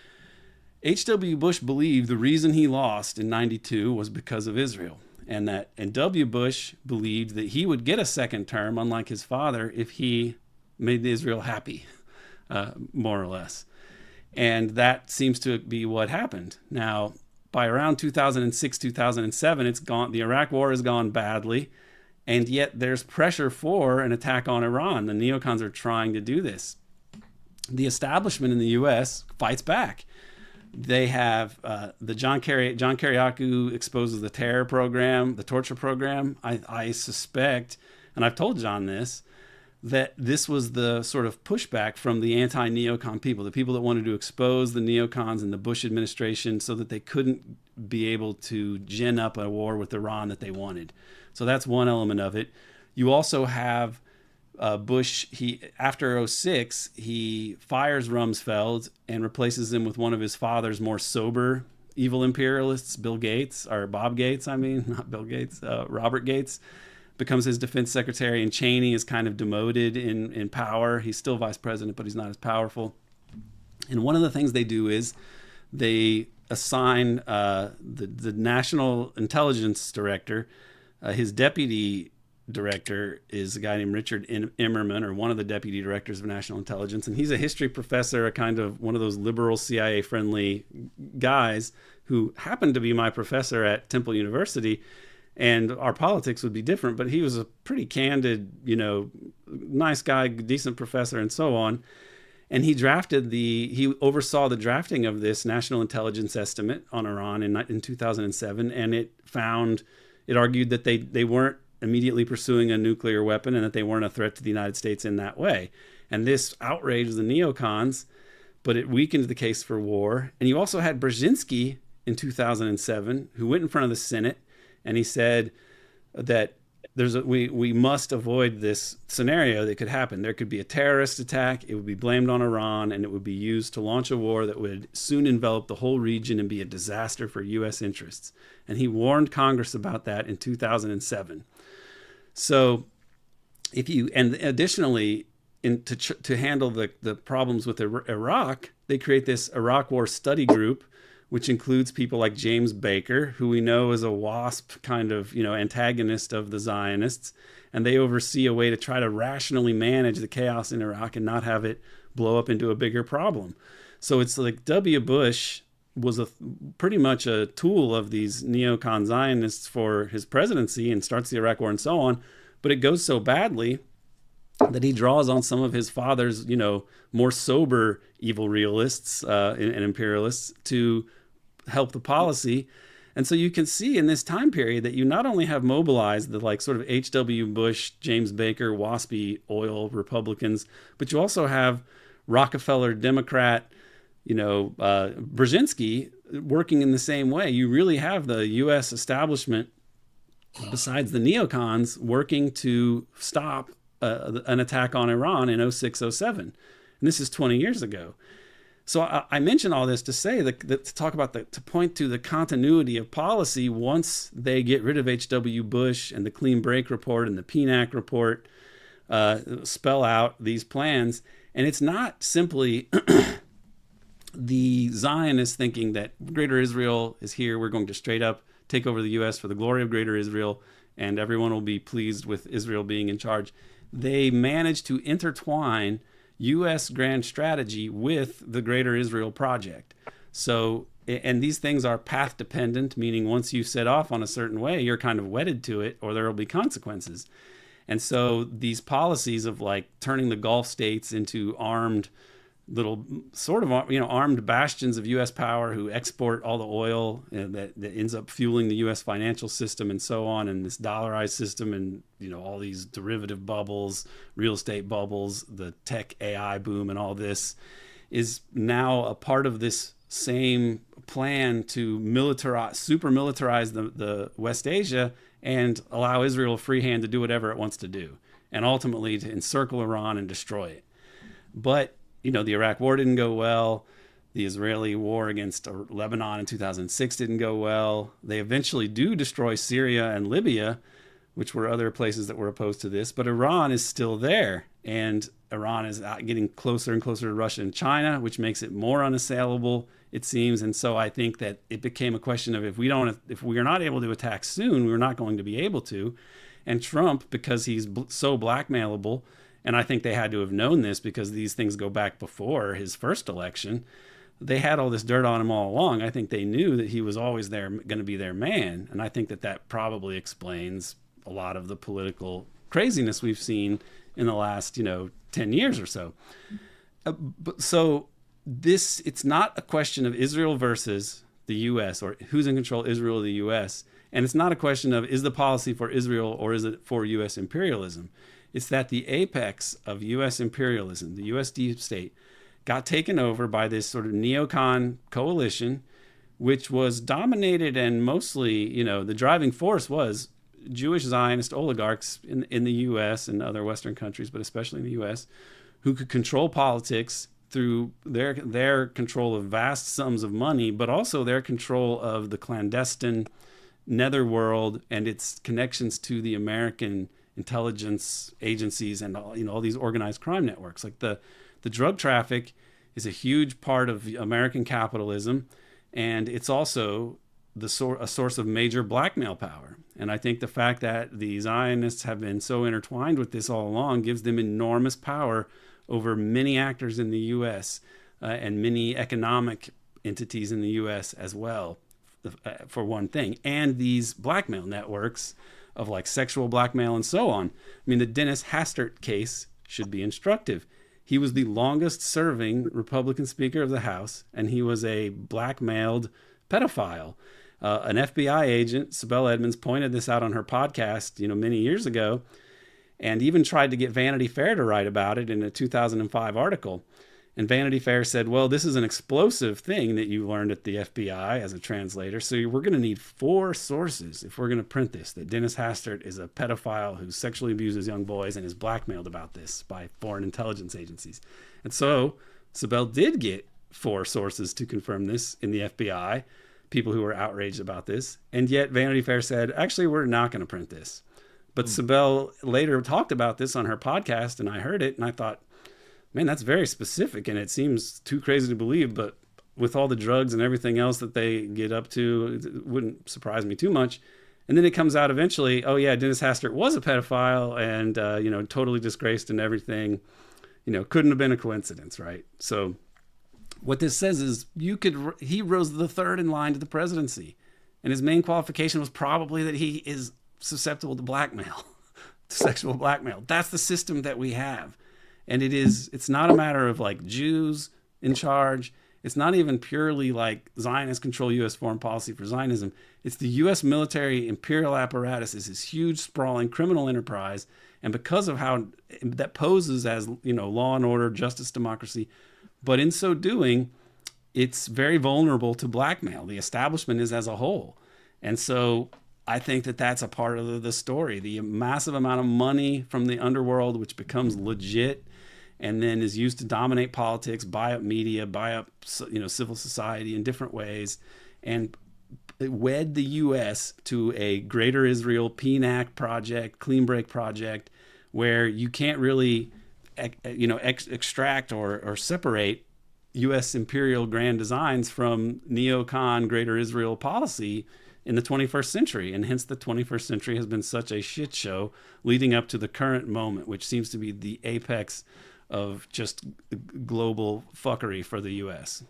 H.W. Bush believed the reason he lost in 92 was because of Israel. And W. Bush believed that he would get a second term, unlike his father, if he made Israel happy, more or less. And that seems to be what happened. Now, by around 2006, 2007, it's gone. The Iraq War has gone badly, and yet there's pressure for an attack on Iran. The neocons are trying to do this. The establishment in the U.S. fights back. They have the John Kiriakou exposes the terror program, the torture program. I suspect, and I've told John this, that this was the sort of pushback from the anti-neocon people, the people that wanted to expose the neocons and the Bush administration so that they couldn't be able to gin up a war with Iran that they wanted. So that's one element of it. You also have Bush, after 06, he fires Rumsfeld and replaces him with one of his father's more sober evil imperialists, Bill Gates, or Bob Gates, I mean, not Bill Gates, Robert Gates, becomes his defense secretary, and Cheney is kind of demoted in power. He's still vice president, but he's not as powerful. And one of the things they do is they assign the National Intelligence Director, his deputy director is a guy named Richard Immerman, or one of the deputy directors of national intelligence. And he's a history professor, a kind of one of those liberal CIA friendly guys who happened to be my professor at Temple University. And our politics would be different, but he was a pretty candid, nice guy, decent professor, and so on. And he oversaw the drafting of this national intelligence estimate on Iran in 2007. And it argued that they weren't immediately pursuing a nuclear weapon and that they weren't a threat to the United States in that way. And this outraged the neocons, but it weakened the case for war. And you also had Brzezinski in 2007, who went in front of the Senate, and he said that we must avoid this scenario that could happen. There could be a terrorist attack, it would be blamed on Iran, and it would be used to launch a war that would soon envelop the whole region and be a disaster for U.S. interests. And he warned Congress about that in 2007. So additionally, to handle the problems with Iraq, they create this Iraq War Study Group, which includes people like James Baker, who we know is a WASP kind of, antagonist of the Zionists. And they oversee a way to try to rationally manage the chaos in Iraq and not have it blow up into a bigger problem. So it's like W. Bush was pretty much a tool of these neocon Zionists for his presidency and starts the Iraq War and so on. But it goes so badly that he draws on some of his father's, more sober evil realists and imperialists to help the policy. And so you can see in this time period that you not only have mobilized the sort of H.W. Bush, James Baker, waspy oil Republicans, but you also have Rockefeller Democrat, Brzezinski working in the same way. You really have the U.S. establishment, besides the neocons, working to stop an attack on Iran in 06-07. And this is 20 years ago. So I mention all this to say to point to the continuity of policy once they get rid of H.W. Bush and the Clean Break Report and the PNAC report spell out these plans. And it's not simply the Zionists thinking that Greater Israel is here, we're going to straight up take over the U.S. for the glory of Greater Israel, and everyone will be pleased with Israel being in charge. They managed to intertwine U.S. grand strategy with the Greater Israel Project. So, and these things are path dependent, meaning once you set off on a certain way, you're kind of wedded to it, or there will be consequences. And so these policies of turning the Gulf states into armed little sort of, armed bastions of U.S. power who export all the oil that ends up fueling the U.S. financial system and so on, and this dollarized system and, all these derivative bubbles, real estate bubbles, the tech AI boom and all this is now a part of this same plan to super militarize the West Asia and allow Israel a free hand to do whatever it wants to do, and ultimately to encircle Iran and destroy it. But the Iraq War didn't go well. The Israeli war against Lebanon in 2006 didn't go well. They eventually do destroy Syria and Libya, which were other places that were opposed to this. But Iran is still there. And Iran is getting closer and closer to Russia and China, which makes it more unassailable, it seems. And so I think that it became a question of if we are not able to attack soon, we're not going to be able to. And Trump, because he's so blackmailable, and I think they had to have known this because these things go back before his first election. They had all this dirt on him all along. I think they knew that he was always going to be their man. And I think that probably explains a lot of the political craziness we've seen in the last, 10 years or so. It's not a question of Israel versus the U.S. or who's in control, Israel or the U.S. And it's not a question of is the policy for Israel or is it for U.S. imperialism? It's that the apex of U.S. imperialism, the U.S. deep state, got taken over by this sort of neocon coalition, which was dominated and mostly, the driving force was Jewish Zionist oligarchs in the U.S. and other Western countries, but especially in the U.S., who could control politics, through their control of vast sums of money, but also their control of the clandestine netherworld and its connections to the American intelligence agencies and all these organized crime networks. Like the drug traffic is a huge part of American capitalism, and it's also a source of major blackmail power. And I think the fact that the Zionists have been so intertwined with this all along gives them enormous power over many actors in the U.S. And many economic entities in the U.S. as well, for one thing. And these blackmail networks of like sexual blackmail and so on. I mean, the Dennis Hastert case should be instructive. He was the longest serving Republican Speaker of the House, and he was a blackmailed pedophile. An FBI agent, Sibel Edmonds, pointed this out on her podcast, many years ago, and even tried to get Vanity Fair to write about it in a 2005 article. And Vanity Fair said, well, this is an explosive thing that you learned at the FBI as a translator, so we're going to need 4 sources if we're going to print this, that Dennis Hastert is a pedophile who sexually abuses young boys and is blackmailed about this by foreign intelligence agencies. And so Sibel did get 4 sources to confirm this in the FBI, people who were outraged about this. And yet Vanity Fair said, actually, we're not going to print this. But Sibel later talked about this on her podcast, and I heard it, and I thought, man, that's very specific, and it seems too crazy to believe, but with all the drugs and everything else that they get up to, it wouldn't surprise me too much. And then it comes out eventually, oh yeah, Dennis Hastert was a pedophile and, totally disgraced and everything, couldn't have been a coincidence, right? So what this says is he rose the third in line to the presidency, and his main qualification was probably that he is susceptible to blackmail, sexual blackmail. That's the system that we have. And it's not a matter of like Jews in charge. It's not even purely like Zionists control U.S. foreign policy for Zionism. It's the U.S. military imperial apparatus is this huge, sprawling criminal enterprise. And because of how that poses as, law and order, justice, democracy, but in so doing, it's very vulnerable to blackmail. The establishment is as a whole. And so I think that that's a part of the story. The massive amount of money from the underworld, which becomes legit and then is used to dominate politics, buy up media, buy up civil society in different ways, and wed the U.S. to a Greater Israel PNAC project, clean break project, where you can't really extract or separate U.S. imperial grand designs from neocon Greater Israel policy in the 21st century. And hence the 21st century has been such a shit show leading up to the current moment, which seems to be the apex of just global fuckery for the U.S.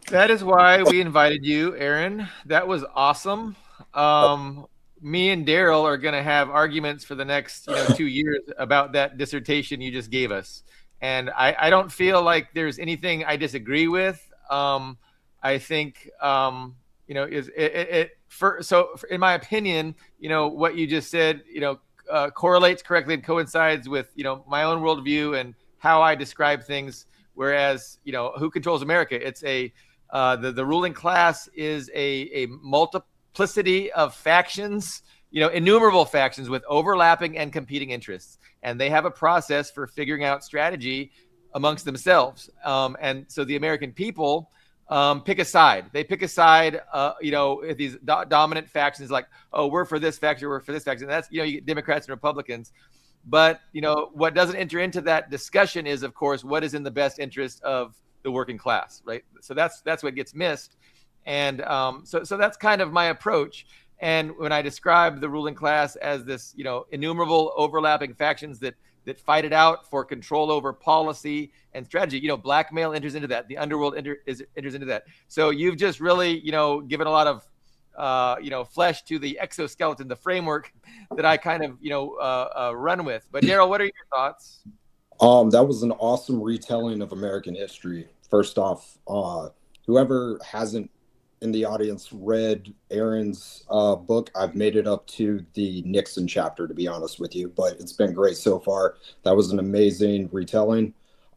That is why we invited you, Aaron. That was awesome. Me and Daryl are going to have arguments for the next 2 years about that dissertation you just gave us. And I don't feel like there's anything I disagree with. I think, so in my opinion, what you just said, correlates correctly and coincides with, my own worldview and how I describe things. Whereas, who controls America? It's the ruling class is a multiplicity of factions, innumerable factions with overlapping and competing interests. And they have a process for figuring out strategy amongst themselves. And so the American people pick a side. They pick a side, these dominant factions like, oh, we're for this faction, we're for this faction. That's, you get Democrats and Republicans. But, what doesn't enter into that discussion is, of course, what is in the best interest of the working class, right? So that's what gets missed. And so that's kind of my approach. And when I describe the ruling class as this, innumerable overlapping factions that fight it out for control over policy and strategy, blackmail enters into that. The underworld enters into that. So you've just really, given a lot of, flesh to the exoskeleton, the framework that I kind of, run with. But Daryl, what are your thoughts? That was an awesome retelling of American history. First off, whoever hasn't in the audience read Aaron's book, I've made it up to the Nixon chapter, to be honest with you, but it's been great so far. That was an amazing retelling.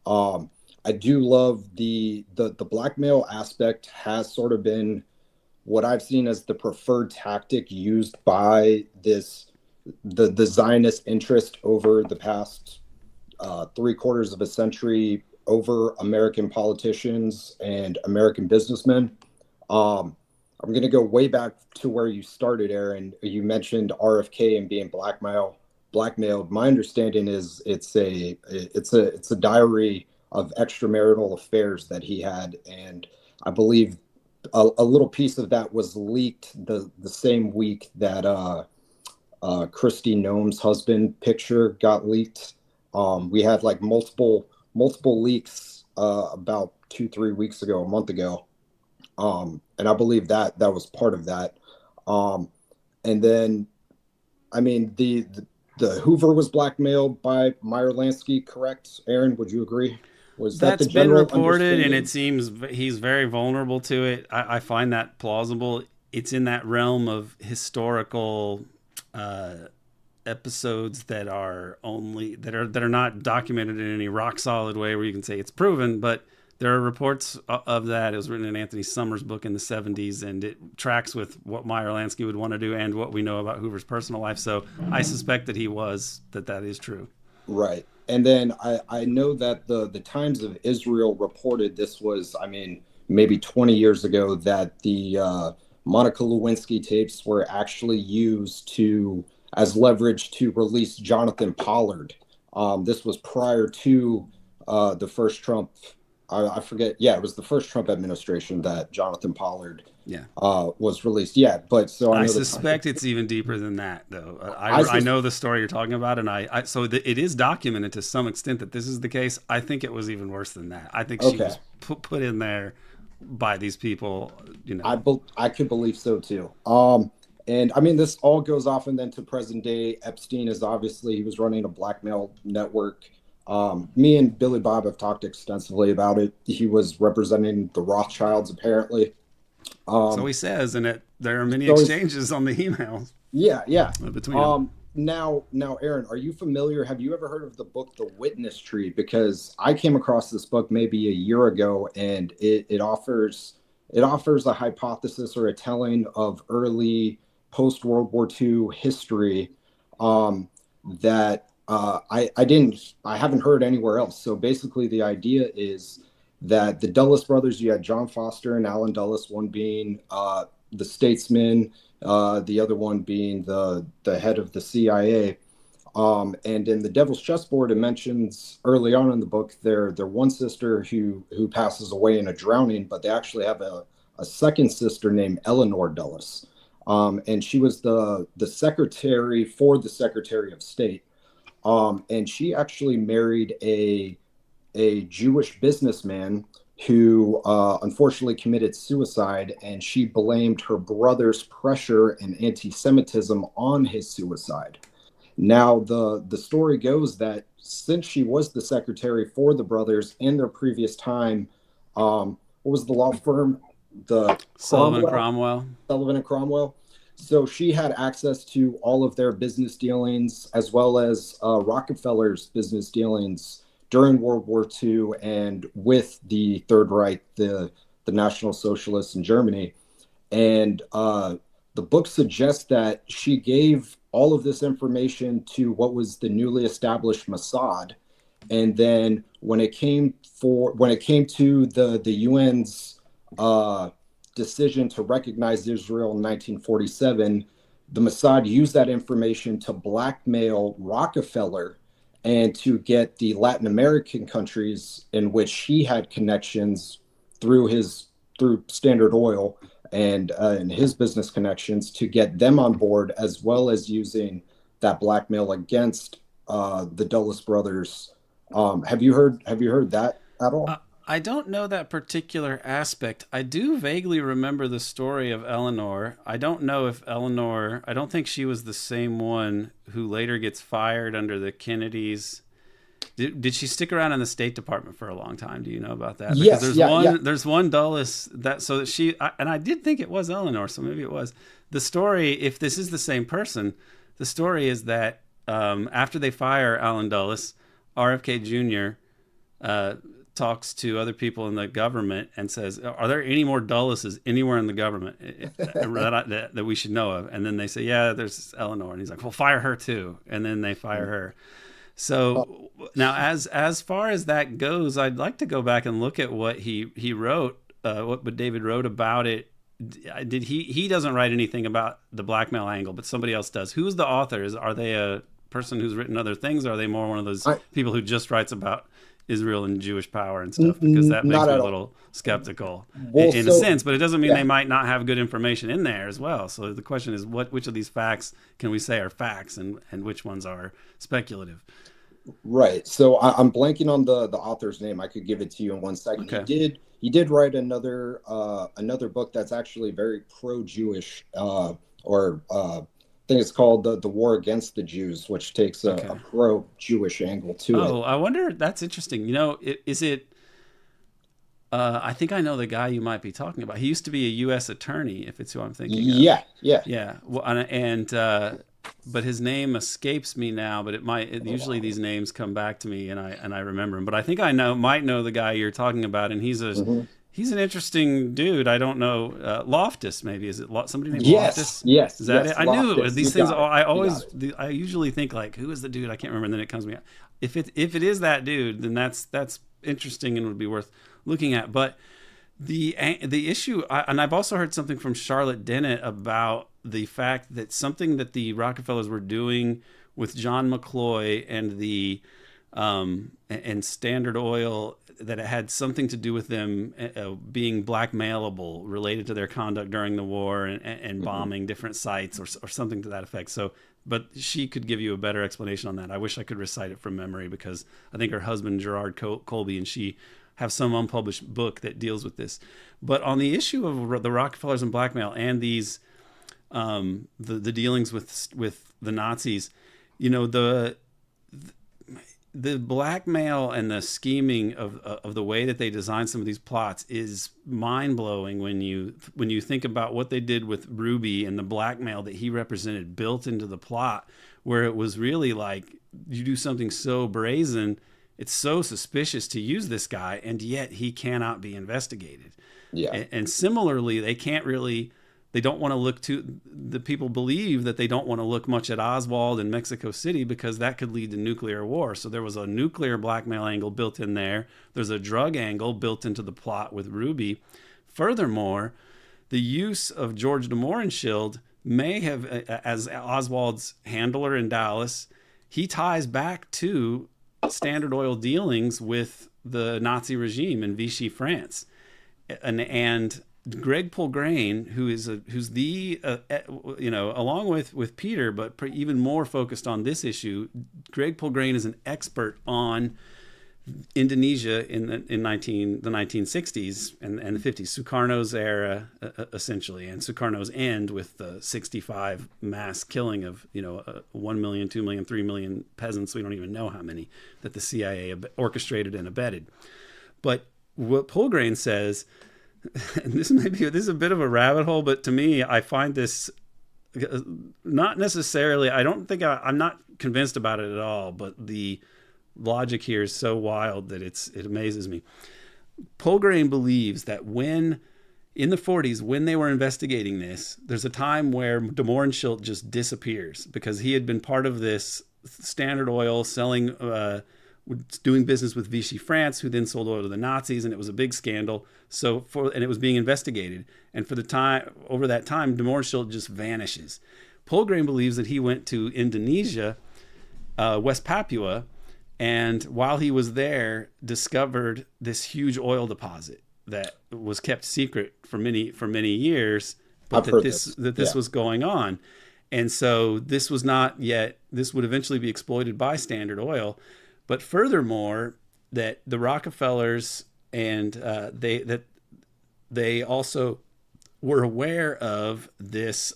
I do love the blackmail aspect has sort of been what I've seen as the preferred tactic used by the Zionist interest over the past 3/4 of a century over American politicians and American businessmen. I'm going to go way back to where you started, Aaron. You mentioned RFK and being blackmailed. My understanding is it's a diary of extramarital affairs that he had, and I believe a little piece of that was leaked the same week that Kristi Noem's husband picture got leaked. We had like multiple leaks about 2-3 weeks ago, a month ago. And I believe that was part of that. And then, I mean, the Hoover was blackmailed by Meyer Lansky, correct? Aaron, would you agree? Was that That's been reported, and it seems he's very vulnerable to it. I find that plausible. It's in that realm of historical episodes that are not documented in any rock solid way where you can say it's proven, but there are reports of that. It was written in Anthony Summers' book in the 70s, and it tracks with what Meyer Lansky would want to do and what we know about Hoover's personal life. So I suspect that that is true. Right. And then I know that the Times of Israel reported, this was, I mean, maybe 20 years ago, that the Monica Lewinsky tapes were actually used as leverage to release Jonathan Pollard. This was prior to the first Trump. I forget. Yeah, it was the first Trump administration that Jonathan Pollard was released. Yeah, but so I suspect it's even deeper than that, though. I know the story you're talking about, and it is documented to some extent that this is the case. I think it was even worse than that. I think she was put in there by these people. You know, I could believe so too. And I mean, this all goes off and then to present day. Epstein he was running a blackmail network. Me and Billy Bob have talked extensively about it. He was representing the Rothschilds, apparently. So he says, and there are many exchanges on the emails. Yeah. Between them. Now, Aaron, are you familiar? Have you ever heard of the book, The Witness Tree? Because I came across this book maybe a year ago, and it offers a hypothesis or a telling of early post-World War II history that I haven't heard anywhere else. So basically the idea is that the Dulles brothers, you had John Foster and Allen Dulles, one being the statesman, the other one being the head of the CIA. And in the Devil's Chessboard, it mentions early on in the book their one sister who passes away in a drowning, but they actually have a second sister named Eleanor Dulles. And she was the secretary for the Secretary of State. And she actually married a Jewish businessman who unfortunately committed suicide, and she blamed her brother's pressure and anti-Semitism on his suicide. Now, the story goes that since she was the secretary for the brothers in their previous time, what was the law firm? The Sullivan and Cromwell. So she had access to all of their business dealings, as well as Rockefeller's business dealings during World War II and with the Third Reich, the National Socialists in Germany. And the book suggests that she gave all of this information to what was the newly established Mossad. And then when it came to the UN's decision to recognize Israel in 1947, the Mossad used that information to blackmail Rockefeller and to get the Latin American countries in which he had connections through Standard Oil and his business connections, to get them on board, as well as using that blackmail against the Dulles brothers. Have you heard that at all? I don't know that particular aspect. I do vaguely remember the story of Eleanor. I don't know if I don't think she was the same one who later gets fired under the Kennedys. Did she stick around in the State Department for a long time? Do you know about that? Because yes, there's one Dulles and I did think it was Eleanor, so maybe it was. The story, if this is the same person, the story is that after they fire Allen Dulles, RFK Jr. Talks to other people in the government and says, "Are there any more Dulleses anywhere in the government that we should know of?" And then they say, "Yeah, there's Eleanor." And he's like, "Well, fire her too." And then they fire her. So now, as far as that goes, I'd like to go back and look at what he wrote, what David wrote about it. Did he doesn't write anything about the blackmail angle, but somebody else does. Who's the author? Are they a person who's written other things? Or are they more one of those people who just writes about Israel and Jewish power and stuff? Because that makes me a little skeptical in a sense, but it doesn't mean they might not have good information in there as well. So the question is, which of these facts can we say are facts, and which ones are speculative? Right. So I'm blanking on the author's name. I could give it to you in 1 second. Okay. He did write another book that's actually very pro-Jewish, I think it's called the War Against the Jews, which takes a pro-Jewish angle to it. Oh, I wonder. That's interesting. You know, is it? I think I know the guy you might be talking about. He used to be a U.S. attorney, if it's who I'm thinking of. Yeah. Well, but his name escapes me now. But usually these names come back to me, and I remember him. But I think might know the guy you're talking about, and he's an interesting dude. I don't know. Loftus, maybe. Is it somebody named Loftus? Yes. Is that it? I knew it was these things. I usually think like, who is the dude? I can't remember. And then it comes to me. If it is that dude, then that's interesting and would be worth looking at. But the issue, and I've also heard something from Charlotte Dennett about the fact that something that the Rockefellers were doing with John McCloy and the and Standard Oil, that it had something to do with them being blackmailable related to their conduct during the war and bombing different sites or something to that effect. So, but she could give you a better explanation on that. I wish I could recite it from memory, because I think her husband, Gerard Colby, and she have some unpublished book that deals with this. But on the issue of the Rockefellers and blackmail and these the dealings with the Nazis, you know, the blackmail and the scheming of the way that they designed some of these plots is mind-blowing when you think about what they did with Ruby and the blackmail that he represented built into the plot, where it was really like, you do something so brazen, it's so suspicious to use this guy, and yet he cannot be investigated. Yeah. And similarly, they don't want to look to, the people believe that they don't want to look much at Oswald in Mexico City, because that could lead to nuclear war. So there was a nuclear blackmail angle built in there. There's a drug angle built into the plot with Ruby. Furthermore, the use of George de Mohrenschildt may have, as Oswald's handler in Dallas, he ties back to Standard Oil dealings with the Nazi regime in Vichy France. And Greg Polgrain, who's along with Peter, but even more focused on this issue, Greg Polgrain is an expert on Indonesia in the 1960s and the 50s, Sukarno's era, essentially, and Sukarno's end with the 65 mass killing of 1 million, 2 million, 3 million peasants. We don't even know how many that the CIA orchestrated and abetted. But what Polgrain says, and this is a bit of a rabbit hole, but to me, I find this not necessarily, I'm not convinced about it at all, but the logic here is so wild that it amazes me. Polgrain believes that in the 40s, when they were investigating this, there's a time where de Mohrenschildt just disappears, because he had been part of this Standard Oil selling, doing business with Vichy France, who then sold oil to the Nazis, and it was a big scandal. And it was being investigated. And over that time, de Mohrenschildt just vanishes. Polgrain believes that he went to Indonesia, West Papua, and while he was there, discovered this huge oil deposit that was kept secret for many years, but this was going on. And so this was not yet, this would eventually be exploited by Standard Oil. But furthermore, that the Rockefellers and they also were aware of this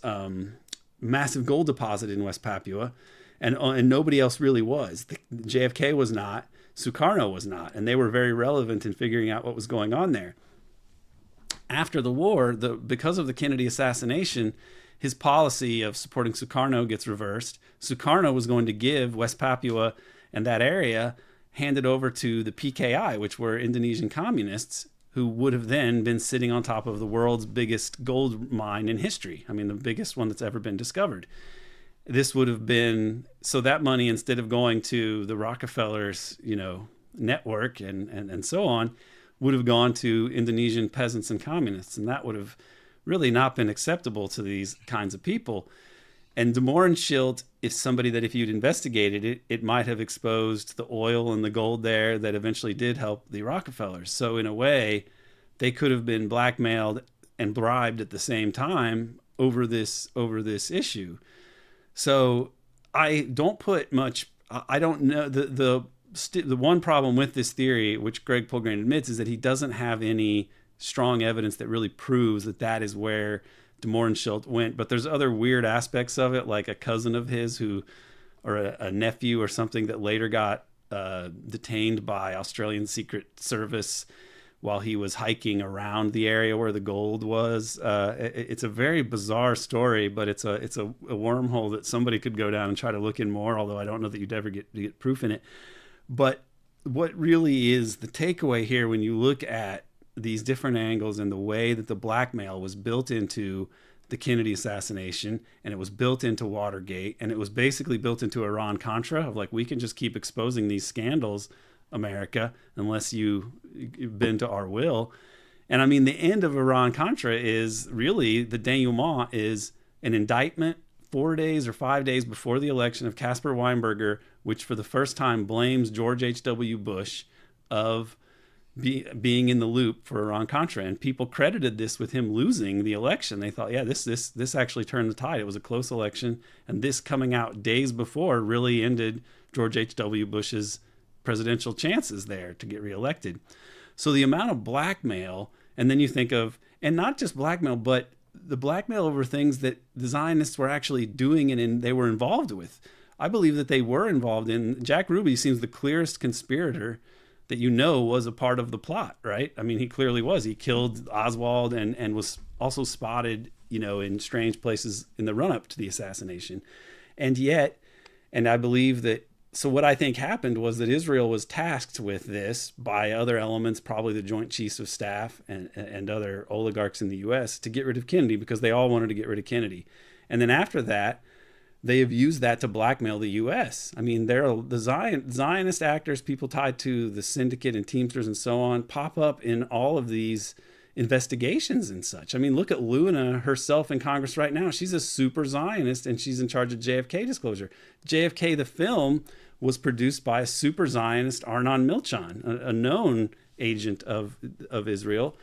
massive gold deposit in West Papua, and nobody else really was. JFK was not, Sukarno was not, and they were very relevant in figuring out what was going on there. After the war, because of the Kennedy assassination, his policy of supporting Sukarno gets reversed. Sukarno was going to give West Papua and that area handed over to the PKI, which were Indonesian communists, who would have then been sitting on top of the world's biggest gold mine in history. I mean, the biggest one that's ever been discovered. this would have been, so that money, instead of going to the Rockefellers, network and so on, would have gone to Indonesian peasants and communists. And that would have really not been acceptable to these kinds of people. And De Mohrenschildt is somebody that if you'd investigated it, it might have exposed the oil and the gold there that eventually did help the Rockefellers. So in a way, they could have been blackmailed and bribed at the same time over this issue. So I don't put much. I don't know the one problem with this theory, which Greg Polgrain admits, is that he doesn't have any strong evidence that really proves that is where De Mohrenschildt went. But there's other weird aspects of it, like a cousin of his or a nephew or something that later got detained by Australian Secret Service while he was hiking around the area where the gold was. It's a very bizarre story, but it's a wormhole that somebody could go down and try to look in more, although I don't know that you'd ever get proof in it. But what really is the takeaway here when you look at these different angles and the way that the blackmail was built into the Kennedy assassination, and it was built into Watergate, and it was basically built into Iran-Contra, of like, we can just keep exposing these scandals, America, unless you bend to our will. And I mean, the end of Iran-Contra is really, the denouement is an indictment 4 days or 5 days before the election of Caspar Weinberger, which for the first time blames George H.W. Bush of being in the loop for Iran-Contra. And people credited this with him losing the election. They thought, yeah, this actually turned the tide. It was a close election. And this coming out days before really ended George H.W. Bush's presidential chances there to get reelected. So the amount of blackmail, and then you think of, and not just blackmail, but the blackmail over things that the Zionists were actually doing and they were involved with. I believe that they were involved in. Jack Ruby seems the clearest conspirator that was a part of the plot, right? I mean, he clearly was. He killed Oswald and was also spotted, in strange places in the run-up to the assassination. And yet, and I believe that, so what I think happened was that Israel was tasked with this by other elements, probably the Joint Chiefs of Staff and other oligarchs in the U.S., to get rid of Kennedy, because they all wanted to get rid of Kennedy. And then after that, they have used that to blackmail the U.S. I mean, the Zionist actors, people tied to the syndicate and Teamsters and so on, pop up in all of these investigations and such. I mean, look at Luna herself in Congress right now. She's a super Zionist, and she's in charge of JFK disclosure. JFK, the film, was produced by a super Zionist, Arnon Milchan, a known agent of Israel.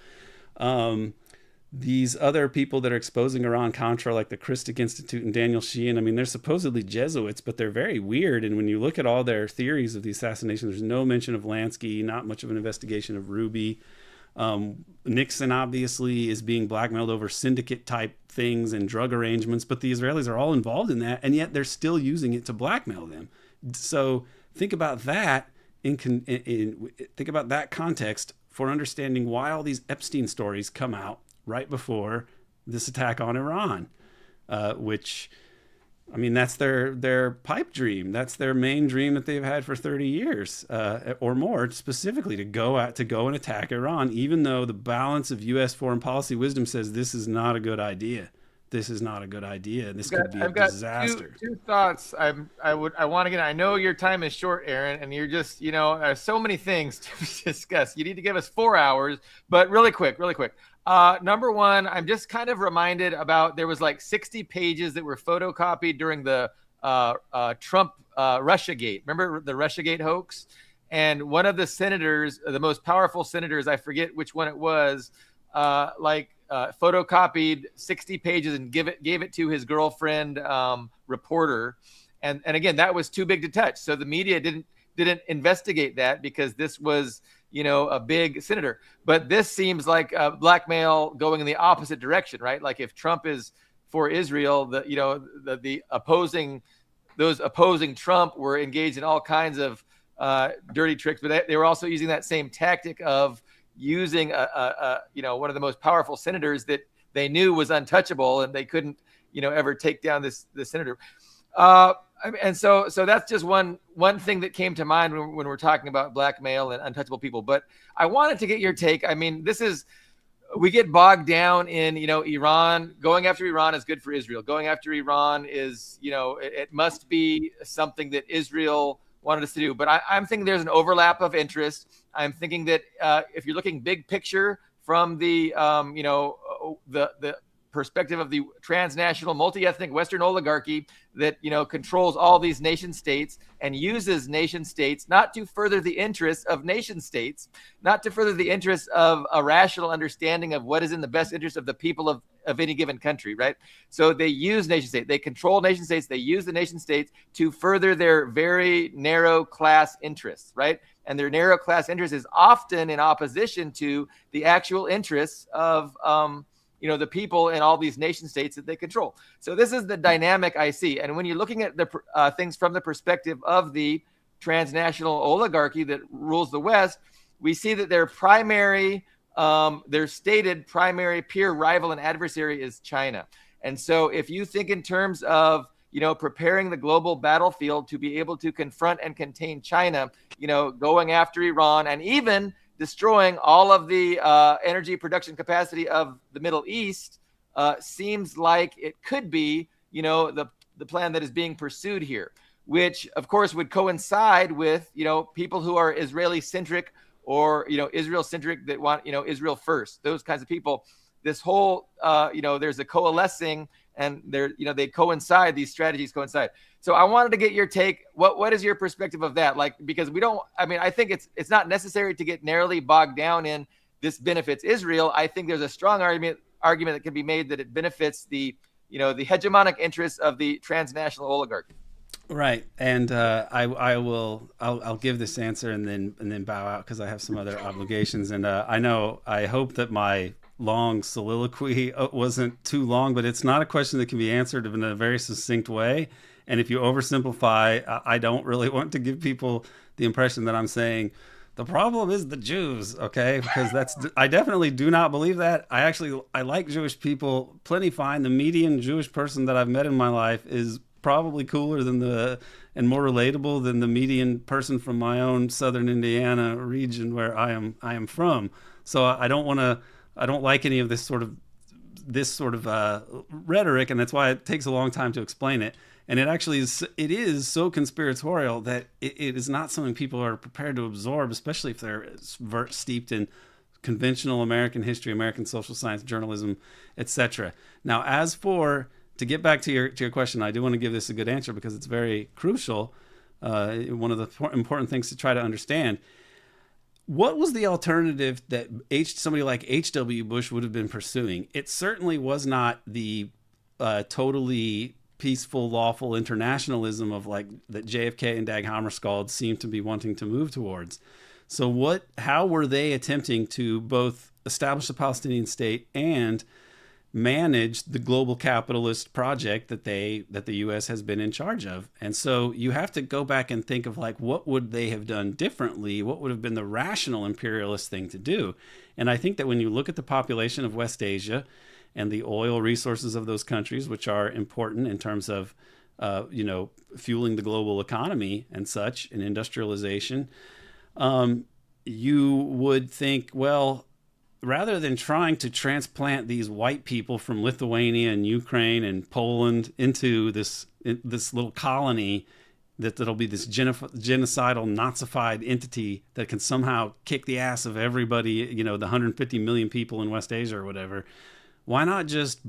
These other people that are exposing Iran-Contra, like the Christic Institute and Daniel Sheehan, I mean, they're supposedly Jesuits, but they're very weird. And when you look at all their theories of the assassination, there's no mention of Lansky, not much of an investigation of Ruby. Nixon obviously is being blackmailed over syndicate type things and drug arrangements, but the Israelis are all involved in that, and yet they're still using it to blackmail them. So think about that think about that context for understanding why all these Epstein stories come out right before this attack on Iran, which, I mean, that's their pipe dream. That's their main dream that they've had for 30 years or more, specifically to go and attack Iran, even though the balance of U.S. foreign policy wisdom says this is not a good idea. This is not a good idea. This could be a disaster. Two thoughts. I want to get. I know your time is short, Aaron, and you're just, there's so many things to discuss. You need to give us 4 hours, but really quick. Number one, I'm just kind of reminded about, there was like 60 pages that were photocopied during the Trump Russiagate. Remember the Russiagate hoax? And one of the senators, the most powerful senators, I forget which one it was, photocopied 60 pages and gave it to his girlfriend reporter. And again, that was too big to touch. So the media didn't investigate that because this was, a big senator. But this seems like blackmail going in the opposite direction, right? Like if Trump is for Israel, those opposing Trump were engaged in all kinds of dirty tricks, but they were also using that same tactic of using one of the most powerful senators that they knew was untouchable, and they couldn't ever take down this senator. And so that's just one thing that came to mind when we're talking about blackmail and untouchable people. But I wanted to get your take. I mean, this is we get bogged down in, Iran. Going after Iran is good for Israel. Going after Iran is, it must be something that Israel wanted us to do. But I'm thinking there's an overlap of interest. I'm thinking that if you're looking big picture from the, the perspective of the transnational, multi-ethnic Western oligarchy that, controls all these nation states and uses nation states not to further the interests of nation states, not to further the interests of a rational understanding of what is in the best interest of the people of any given country, right? So they use nation states, they control nation states, they use the nation states to further their very narrow class interests, right? And their narrow class interest is often in opposition to the actual interests of, the people in all these nation states that they control. So this is the dynamic I see. And when you're looking at the things from the perspective of the transnational oligarchy that rules the West, we see that their stated primary peer, rival, and adversary is China. And so if you think in terms of, preparing the global battlefield to be able to confront and contain China, going after Iran and even destroying all of the energy production capacity of the Middle East, seems like it could be, the plan that is being pursued here, which of course would coincide with, people who are Israeli-centric or, Israel-centric that want, Israel first, those kinds of people. This whole, there's a coalescing and they coincide, these strategies coincide. So I wanted to get your take. What is your perspective of that? Like, because I think it's not necessary to get narrowly bogged down in this benefits Israel. I think there's a strong argument that can be made that it benefits the hegemonic interests of the transnational oligarchy. Right. And I'll give this answer and then bow out because I have some other obligations. And I hope that my long soliloquy wasn't too long, but it's not a question that can be answered in a very succinct way. And if you oversimplify, I don't really want to give people the impression that I'm saying the problem is the Jews, okay? Because I definitely do not believe that. I like Jewish people plenty fine. The median Jewish person that I've met in my life is probably cooler and more relatable than the median person from my own Southern Indiana region where I am from. So I don't like any of this sort of rhetoric, and that's why it takes a long time to explain it. And it is so conspiratorial that it is not something people are prepared to absorb, especially if they're steeped in conventional American history, American social science, journalism, etc. Now, to get back to your question, I do want to give this a good answer because it's very crucial. One of the important things to try to understand. What was the alternative that somebody like H.W. Bush would have been pursuing? It certainly was not the totally peaceful, lawful internationalism of like that JFK and Dag Hammarskjöld seem to be wanting to move towards. So how were they attempting to both establish a Palestinian state and manage the global capitalist project that the U.S. has been in charge of? And so you have to go back and think of like, what would they have done differently? What would have been the rational imperialist thing to do? And I think that when you look at the population of West Asia and the oil resources of those countries, which are important in terms of, fueling the global economy and such, and industrialization, you would think, well, rather than trying to transplant these white people from Lithuania and Ukraine and Poland into this little colony that'll be this genocidal, Nazified entity that can somehow kick the ass of everybody, the 150 million people in West Asia or whatever, why not just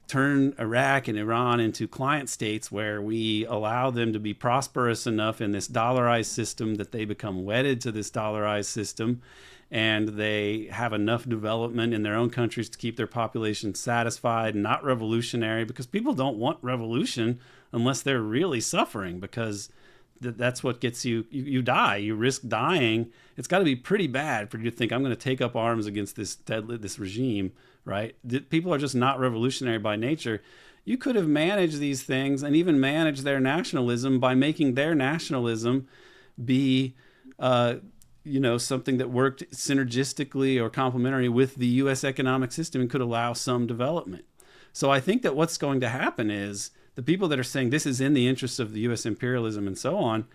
turn Iraq and Iran into client states where we allow them to be prosperous enough in this dollarized system that they become wedded to this dollarized system, and they have enough development in their own countries to keep their population satisfied, not revolutionary, because people don't want revolution unless they're really suffering, because that's what gets you die. You risk dying. It's got to be pretty bad for you to think, I'm going to take up arms against this regime, right? People are just not revolutionary by nature. You could have managed these things and even managed their nationalism by making their nationalism be something that worked synergistically or complementary with the U.S. economic system and could allow some development. So I think that what's going to happen is the people that are saying this is in the interest of the U.S. imperialism and so on,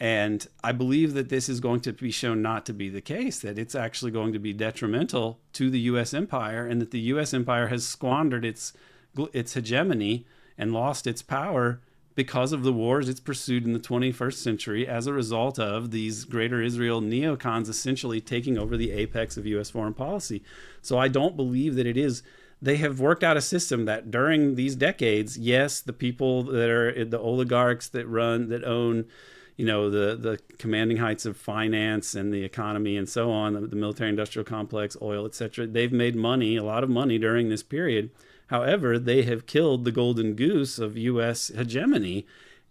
And I believe that this is going to be shown not to be the case, that it's actually going to be detrimental to the U.S. empire, and that the U.S. empire has squandered its hegemony and lost its power because of the wars it's pursued in the 21st century as a result of these Greater Israel neocons essentially taking over the apex of U.S. foreign policy. So I don't believe that it is. They have worked out a system that during these decades, yes, the people that are the oligarchs that own, the commanding heights of finance and the economy and so on, the military industrial complex, oil, etc., they've made money, a lot of money during this period. However, they have killed the golden goose of U.S. hegemony,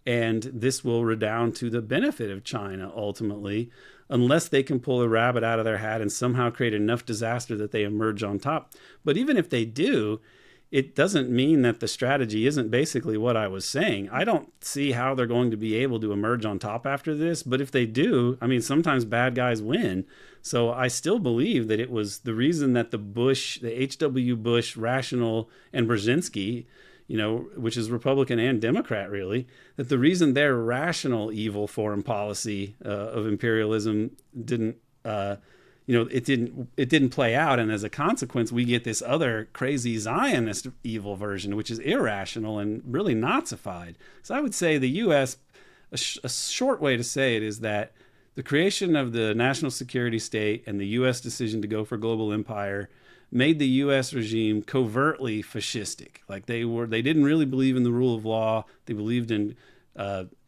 and this will redound to the benefit of China ultimately, unless they can pull a rabbit out of their hat and somehow create enough disaster that they emerge on top. But even if they do, it doesn't mean that the strategy isn't basically what I was saying. I don't see how they're going to be able to emerge on top after this. But if they do, I mean, sometimes bad guys win. So I still believe that it was the reason that the H.W. Bush, Rational, and Brzezinski, which is Republican and Democrat really, that the reason their rational evil foreign policy of imperialism didn't it didn't play out, and as a consequence we get this other crazy Zionist evil version, which is irrational and really Nazified. So I would say the U.S., a short way to say it is that the creation of the national security state and the U.S. decision to go for global empire made the U.S. regime covertly fascistic. Like they didn't really believe in the rule of law. They believed in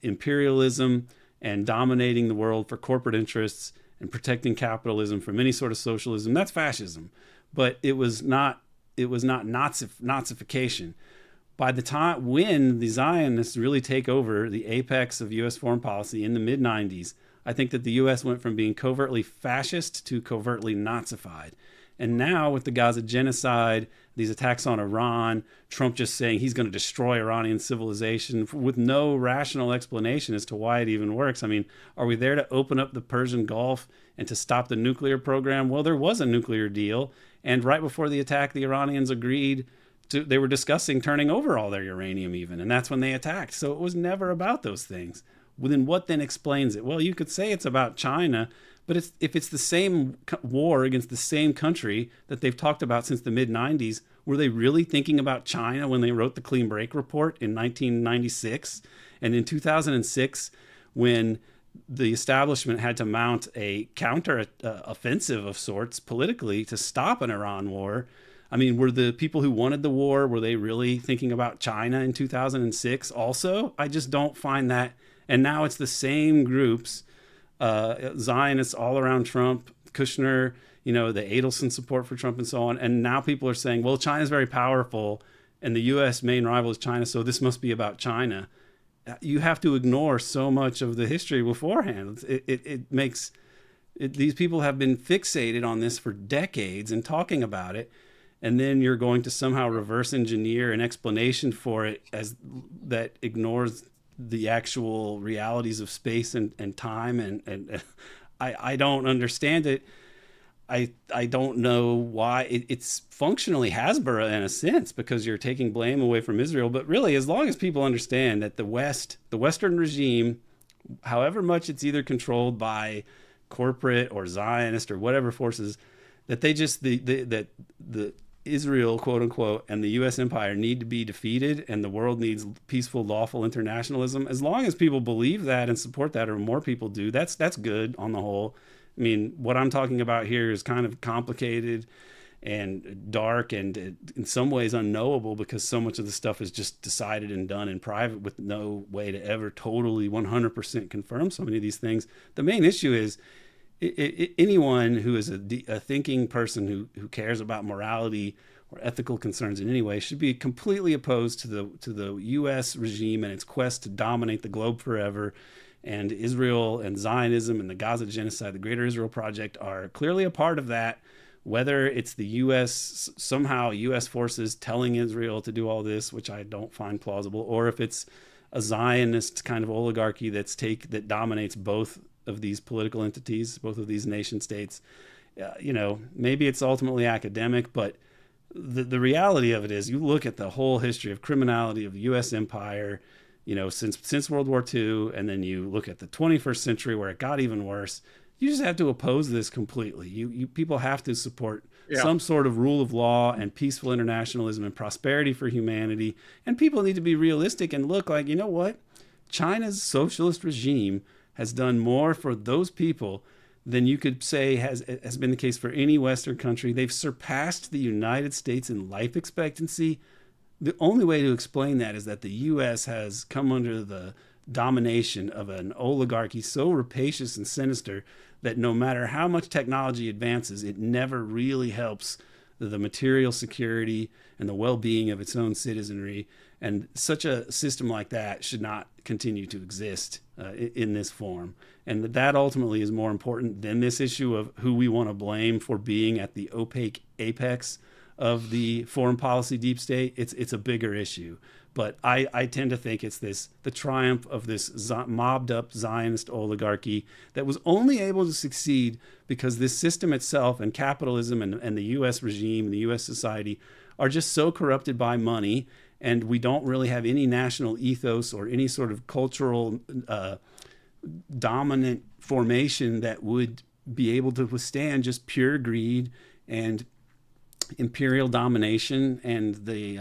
imperialism and dominating the world for corporate interests and protecting capitalism from any sort of socialism. That's fascism. But it was not Nazification. By the time when the Zionists really take over the apex of U.S. foreign policy in the mid-90s, I think that the U.S. went from being covertly fascist to covertly Nazified. And now with the Gaza genocide, these attacks on Iran, Trump just saying he's going to destroy Iranian civilization with no rational explanation as to why it even works. I mean, are we there to open up the Persian Gulf and to stop the nuclear program? Well, there was a nuclear deal. And right before the attack, the Iranians agreed they were discussing turning over all their uranium even. And that's when they attacked. So it was never about those things. Well, then what then explains it? Well, you could say it's about China, but if it's the same war against the same country that they've talked about since the mid-90s, were they really thinking about China when they wrote the Clean Break Report in 1996? And in 2006, when the establishment had to mount a counter offensive of sorts politically to stop an Iran war, I mean, were the people who wanted the war, were they really thinking about China in 2006 also? I just don't find that. And now it's the same groups, Zionists all around Trump, Kushner, the Adelson support for Trump and so on. And now people are saying, well, China's very powerful and the U.S. main rival is China, so this must be about China. You have to ignore so much of the history beforehand. These people have been fixated on this for decades and talking about it. And then you're going to somehow reverse engineer an explanation for it as that ignores the actual realities of space and time. And I don't understand it. I don't know why it's functionally Hasbara in a sense, because you're taking blame away from Israel. But really, as long as people understand that the Western regime, however much it's either controlled by corporate or Zionist or whatever forces, that they just the Israel, quote unquote, and the U.S. empire need to be defeated, and the world needs peaceful, lawful internationalism. As long as people believe that and support that, or more people do, that's good on the whole. I mean, what I'm talking about here is kind of complicated and dark and in some ways unknowable, because so much of the stuff is just decided and done in private with no way to ever totally 100% confirm so many of these things. The main issue is anyone who is a thinking person who cares about morality or ethical concerns in any way should be completely opposed to the U.S. regime and its quest to dominate the globe forever. And Israel and Zionism and the Gaza genocide, the Greater Israel Project, are clearly a part of that. Whether it's the U.S., somehow U.S. forces telling Israel to do all this, which I don't find plausible, or if it's a Zionist kind of oligarchy that dominates both of these political entities, both of these nation states, maybe it's ultimately academic, but the reality of it is, you look at the whole history of criminality of the U.S. empire, since World War II, and then you look at the 21st century where it got even worse. You just have to oppose this completely. You people have to support some sort of rule of law and peaceful internationalism and prosperity for humanity. And people need to be realistic and look like, you know what? China's socialist regime has done more for those people than you could say has been the case for any Western country. They've surpassed the United States in life expectancy. The only way to explain that is that the U.S. has come under the domination of an oligarchy so rapacious and sinister that no matter how much technology advances, it never really helps the material security and the well-being of its own citizenry. And such a system like that should not continue to exist in this form. And that ultimately is more important than this issue of who we want to blame for being at the opaque apex of the foreign policy deep state. It's a bigger issue. But I tend to think it's the triumph of this mobbed up Zionist oligarchy that was only able to succeed because this system itself and capitalism and the U.S. regime and the U.S. society are just so corrupted by money, and we don't really have any national ethos or any sort of cultural dominant formation that would be able to withstand just pure greed and imperial domination and the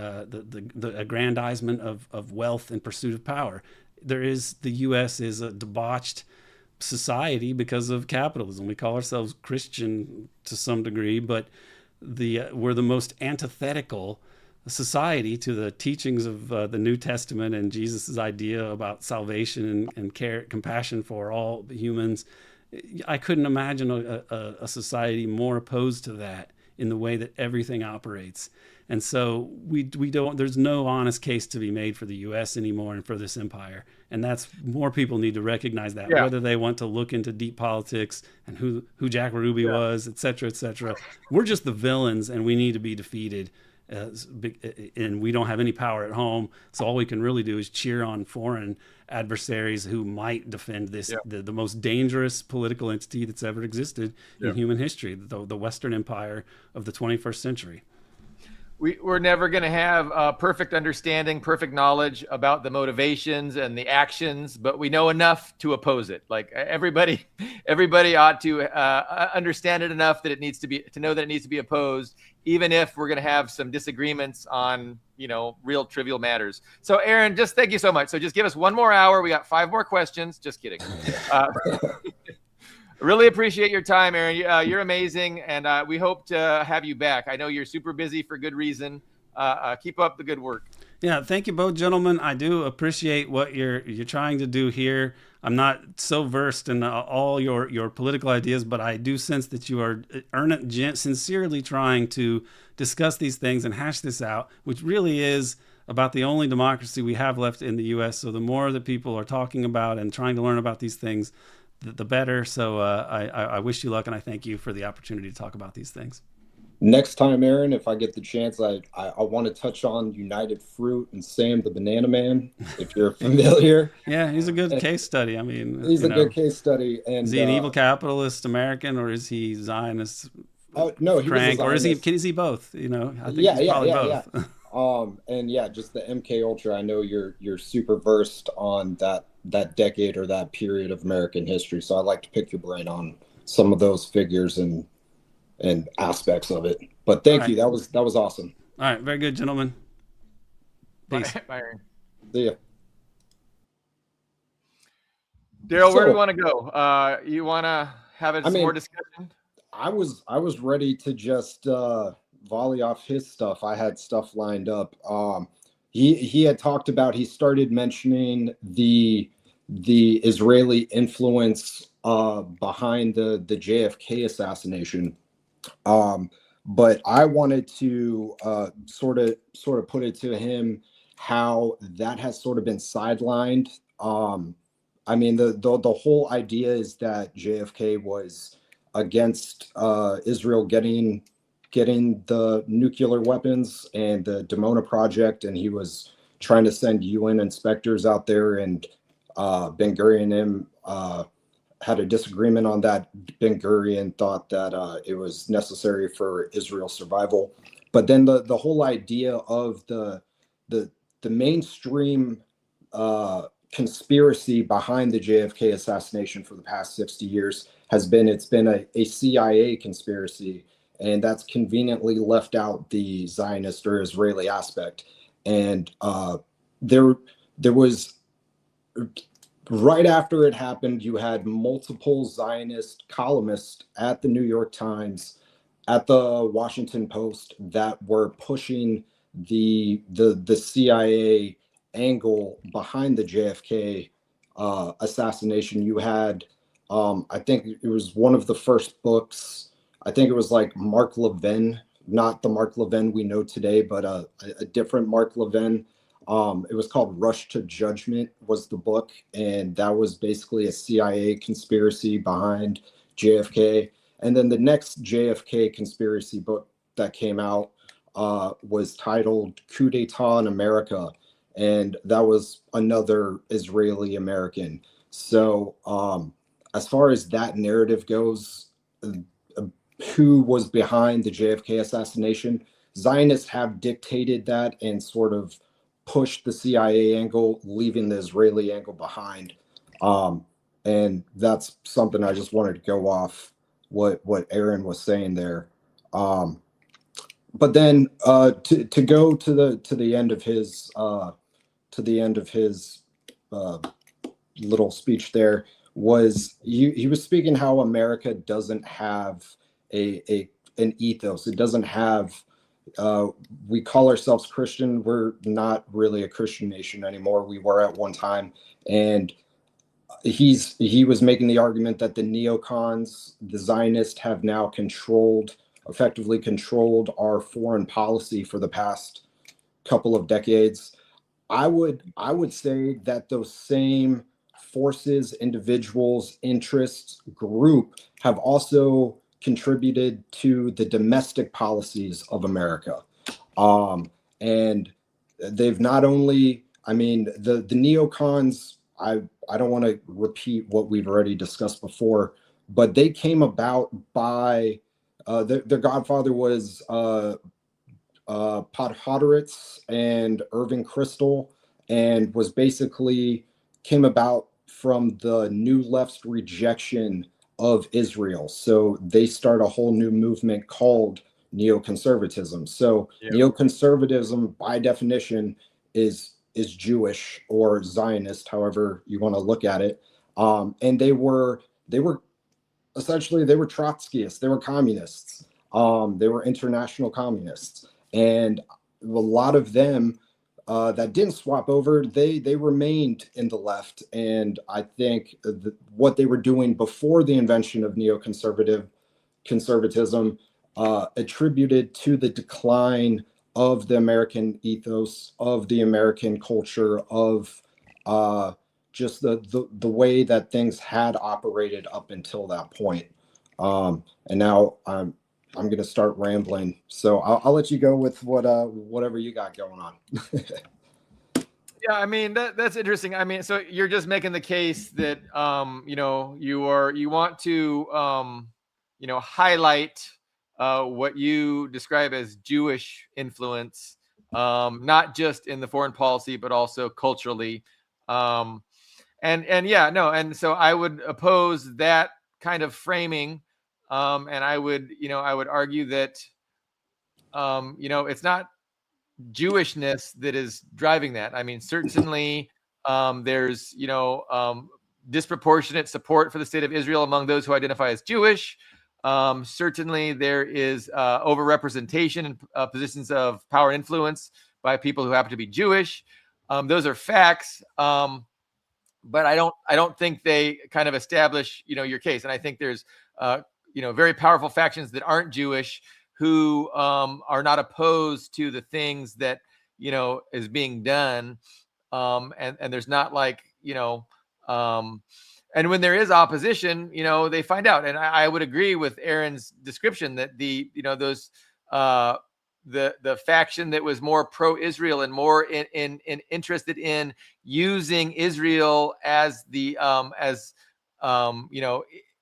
aggrandizement of wealth and pursuit of power. The U.S. is a debauched society because of capitalism. We call ourselves Christian to some degree, but we're the most antithetical society to the teachings of the New Testament and Jesus's idea about salvation and care, compassion for all humans. I couldn't imagine a society more opposed to that in the way that everything operates. And so there's no honest case to be made for the U.S. anymore and for this empire. And that's more people need to recognize that, whether they want to look into deep politics and who Jack Ruby was, et cetera, et cetera. We're just the villains and we need to be defeated. And we don't have any power at home. So all we can really do is cheer on foreign adversaries who might defend this, the most dangerous political entity that's ever existed in human history, the Western Empire of the 21st century. We're never going to have perfect understanding, perfect knowledge about the motivations and the actions, but we know enough to oppose it. Like everybody ought to understand it enough that to know that it needs to be opposed, even if we're going to have some disagreements on, real trivial matters. So Aaron, just thank you so much. So just give us one more hour. We got 5 more questions. Just kidding. Really appreciate your time, Aaron. You're amazing, and we hope to have you back. I know you're super busy for good reason. Keep up the good work. Yeah, thank you both, gentlemen. I do appreciate what you're trying to do here. I'm not so versed in all your political ideas, but I do sense that you are sincerely trying to discuss these things and hash this out, which really is about the only democracy we have left in the U.S. So the more that people are talking about and trying to learn about these things, the better. So I wish you luck, and I thank you for the opportunity to talk about these things. Next time, Aaron, if I get the chance, I want to touch on United Fruit and Sam the Banana Man, if you're familiar. Yeah, he's a good case study. I mean, he's a good case study. And is he an evil capitalist American, or is he Zionist? No, he crank, was a Zionist. Or is he both? I think he's probably both. And just the MK Ultra. I know you're super versed on that decade or that period of American history, so I'd like to pick your brain on some of those figures and aspects of it. But thank you. That was awesome. All right, very good, gentlemen. Peace. Bye, Aaron. See ya. Daryl, where do you want to go? You want to have some more discussion? I was ready to just volley off his stuff. I had stuff lined up. He had talked about, he started mentioning the Israeli influence behind the JFK assassination. But I wanted to sort of put it to him how that has sort of been sidelined. I mean, the whole idea is that JFK was against Israel getting the nuclear weapons and the Dimona project, and he was trying to send UN inspectors out there, and Ben-Gurion and him had a disagreement on that. Ben-Gurion thought that it was necessary for Israel's survival. But then the whole idea of the mainstream conspiracy behind the JFK assassination for the past 60 years has been it's been a CIA conspiracy, and that's conveniently left out the Zionist or Israeli aspect. And there was, right after it happened, you had multiple Zionist columnists at the New York Times, at the Washington Post, that were pushing the CIA angle behind the JFK assassination. You had, I think it was one of the first books. I think it was like Mark Levin, not the Mark Levin we know today, but a different Mark Levin. It was called Rush to Judgment was the book, and that was basically a CIA conspiracy behind JFK. And then the next JFK conspiracy book that came out was titled Coup d'etat in America, and that was another Israeli American. So as far as that narrative goes, who was behind the JFK assassination, Zionists have dictated that and sort of pushed the CIA angle, leaving the Israeli angle behind. And that's something I just wanted to go off what Aaron was saying there. But then to go to the end of his little speech there, was he was speaking how America doesn't have an ethos. It doesn't have, we call ourselves Christian. We're not really a Christian nation anymore. We were at one time. And he was making the argument that the neocons, the Zionists, have now effectively controlled our foreign policy for the past couple of decades. I would say that those same forces, individuals, interests, group have also contributed to the domestic policies of America. And they've not only, I mean, the neocons, I don't want to repeat what we've already discussed before, but they came about by, their godfather was Podhoretz and Irving Kristol, and was basically came about from the New Left's rejection of Israel. So they start a whole new movement called neoconservatism. So neoconservatism, by definition, is Jewish or Zionist, however you want to look at it. And they were essentially, they were Trotskyists, they were communists, they were international communists. And a lot of them that didn't swap over, they remained in the left. And I think what they were doing before the invention of conservatism attributed to the decline of the American ethos, of the American culture, of just the way that things had operated up until that point. And now I'm going to start rambling. So I'll let you go with whatever you got going on. Yeah, I mean that's interesting. I mean, so you're just making the case that you want to highlight what you describe as Jewish influence, not just in the foreign policy but also culturally. And so I would oppose that kind of framing, and I would argue that it's not Jewishness that is driving that. I mean, certainly there's disproportionate support for the state of Israel among those who identify as Jewish. Certainly there is overrepresentation in positions of power and influence by people who happen to be Jewish. Those are facts, but I don't think they kind of establish your case. And I think there's very powerful factions that aren't Jewish who are not opposed to the things that is being done, and there's not like and when there is opposition, they find out. And I would agree with Aaron's description that the faction that was more pro-Israel and more interested in using Israel as the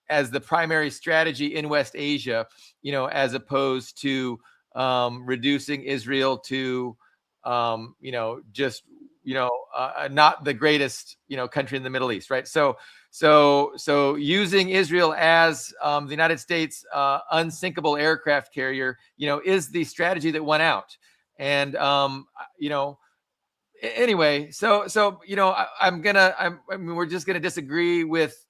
as the primary strategy in West Asia, as opposed to reducing Israel to just not the greatest, country in the Middle East, right? So using Israel as the United States unsinkable aircraft carrier, is the strategy that won out. And anyway, so we're just gonna disagree with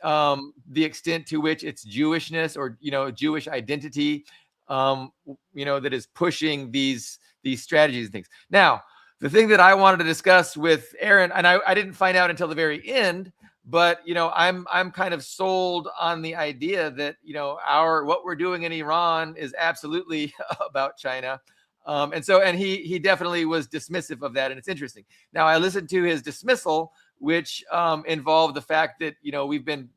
the extent to which it's Jewishness or Jewish identity that is pushing these strategies and things. Now, the thing that I wanted to discuss with Aaron, and I didn't find out until the very end, but I'm kind of sold on the idea that what we're doing in Iran is absolutely about China. And he definitely was dismissive of that, and it's interesting. Now, I listened to his dismissal, which involved the fact that we've been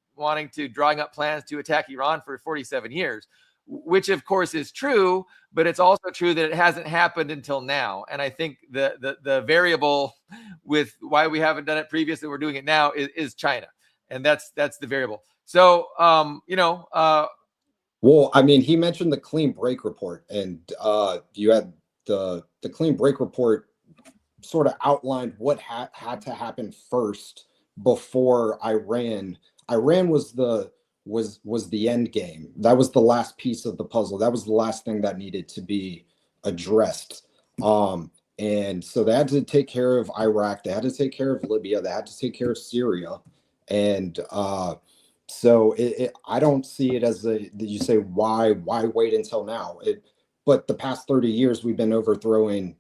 drawing up plans to attack Iran for 47 years, which of course is true, but it's also true that it hasn't happened until now. And I think the variable with why we haven't done it previously, we're doing it now, is China, and that's the variable. So well, I mean, he mentioned the clean break report, and you had the clean break report sort of outlined what had to happen first before Iran. Iran was the end game. That was the last piece of the puzzle. That was the last thing that needed to be addressed. And so they had to take care of Iraq. They had to take care of Libya. They had to take care of Syria. And so I don't see it as you say, why wait until now? But the past 30 years, we've been overthrowing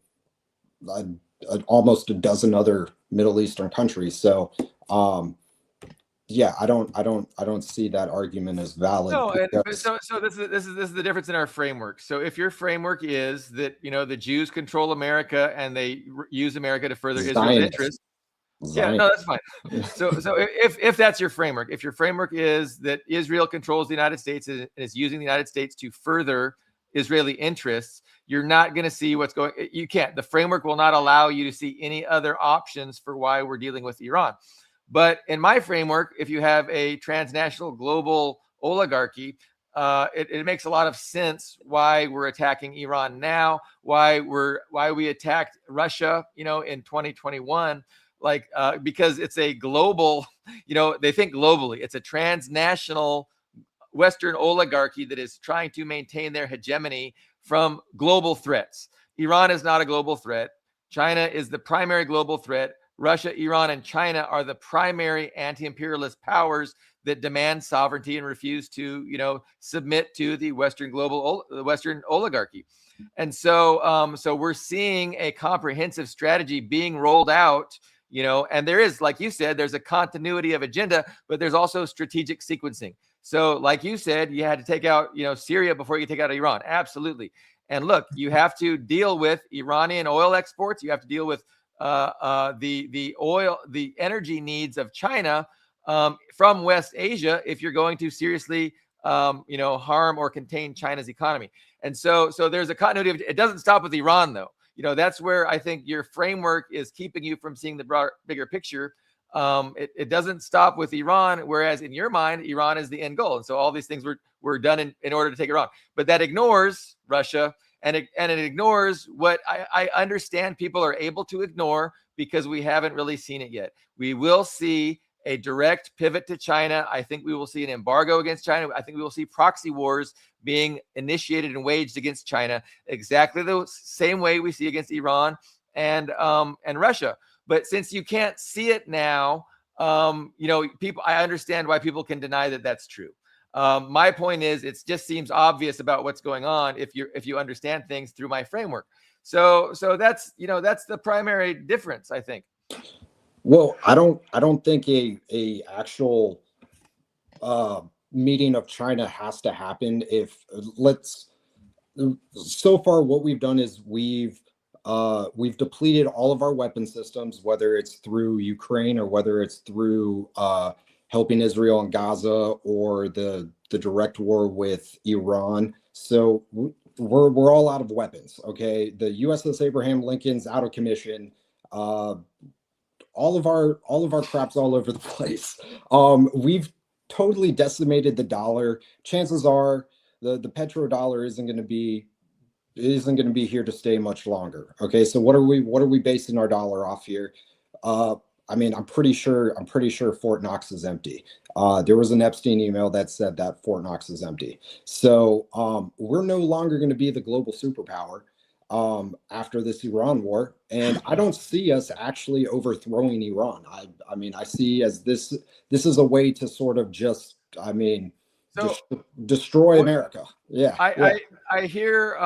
almost a dozen other Middle Eastern countries. So, yeah, I don't see that argument as valid. No, so this is the difference in our framework. So if your framework is that the Jews control America and they use America to further Israel's interests, yeah, no, that's fine. So if that's your framework, if your framework is that Israel controls the United States and is using the United States to further Israeli interests, you're not going to see what's going. You can't. The framework will not allow you to see any other options for why we're dealing with Iran. But in my framework, if you have a transnational global oligarchy, it makes a lot of sense why we're attacking Iran now, why we attacked Russia, in 2021, because it's a global, they think globally. It's a transnational Western oligarchy that is trying to maintain their hegemony from global threats. Iran is not a global threat. China is the primary global threat. Russia, Iran, and China are the primary anti-imperialist powers that demand sovereignty and refuse to, submit to the Western Western oligarchy. And so we're seeing a comprehensive strategy being rolled out, and there is, like you said, there's a continuity of agenda, but there's also strategic sequencing. So like you said, you had to take out, Syria before you take out Iran. Absolutely. And look, you have to deal with Iranian oil exports. You have to deal with the energy needs of China from West Asia if you're going to seriously harm or contain China's economy. And so there's a continuity. It doesn't stop with Iran, though. That's where I think your framework is keeping you from seeing the bigger picture. It doesn't stop with Iran, whereas in your mind, Iran is the end goal. And so all these things were done in order to take Iran. But that ignores Russia, and it ignores what I understand people are able to ignore because we haven't really seen it yet. We will see a direct pivot to China. I think we will see an embargo against China. I think we will see proxy wars being initiated and waged against China, exactly the same way we see against Iran and Russia. But since you can't see it now, people, I understand why people can deny that that's true. My point is, it just seems obvious about what's going on if you understand things through my framework. So that's the primary difference, I think. Well, I don't think a actual meeting of China has to happen. So far what we've done is we've depleted all of our weapon systems, whether it's through Ukraine or whether it's through helping Israel and Gaza or the direct war with Iran. So we're all out of weapons. Okay, the USS Abraham Lincoln's out of commission. All of our crap's all over the place. We've totally decimated the dollar. Chances are the petrodollar isn't going to be isn't going to be here to stay much longer. Okay, so what are we basing our dollar off here? I mean, I'm pretty sure Fort Knox is empty. There was an Epstein email that said that Fort Knox is empty. So we're no longer going to be the global superpower after this Iran war, and I don't see us actually overthrowing Iran. I mean, I see as this is a way to sort of just, I mean, So destroy America. Yeah, yeah. I hear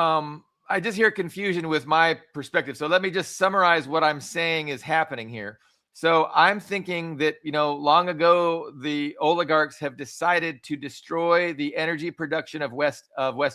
I just hear confusion with my perspective. So let me just summarize what I'm saying is happening here. So I'm thinking that, long ago the oligarchs have decided to destroy the energy production of West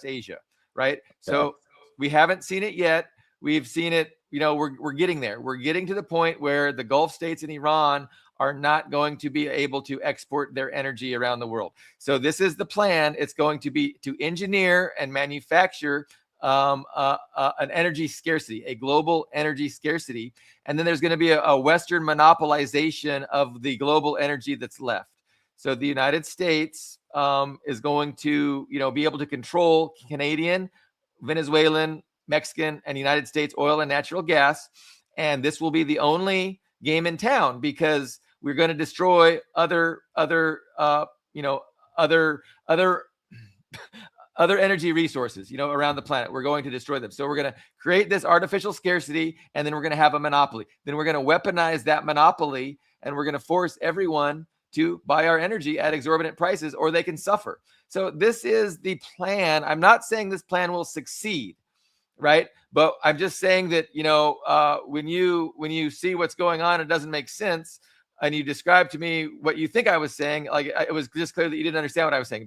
Asia, right? So we haven't seen it yet. We've seen it, we're getting there. We're getting to the point where the Gulf states and Iran are not going to be able to export their energy around the world. So this is the plan. It's going to be to engineer and manufacture an energy scarcity, a global energy scarcity. And then there's going to be a Western monopolization of the global energy that's left. So the United States is going to, be able to control Canadian, Venezuelan, Mexican, and United States oil and natural gas. And this will be the only game in town because we're going to destroy other energy resources, around the planet. We're going to destroy them. So we're going to create this artificial scarcity, and then we're going to have a monopoly. Then we're going to weaponize that monopoly, and we're going to force everyone to buy our energy at exorbitant prices, or they can suffer. So this is the plan. I'm not saying this plan will succeed, right? But I'm just saying that, when you see what's going on, it doesn't make sense. And you described to me what you think I was saying, like it was just clear that you didn't understand what I was saying.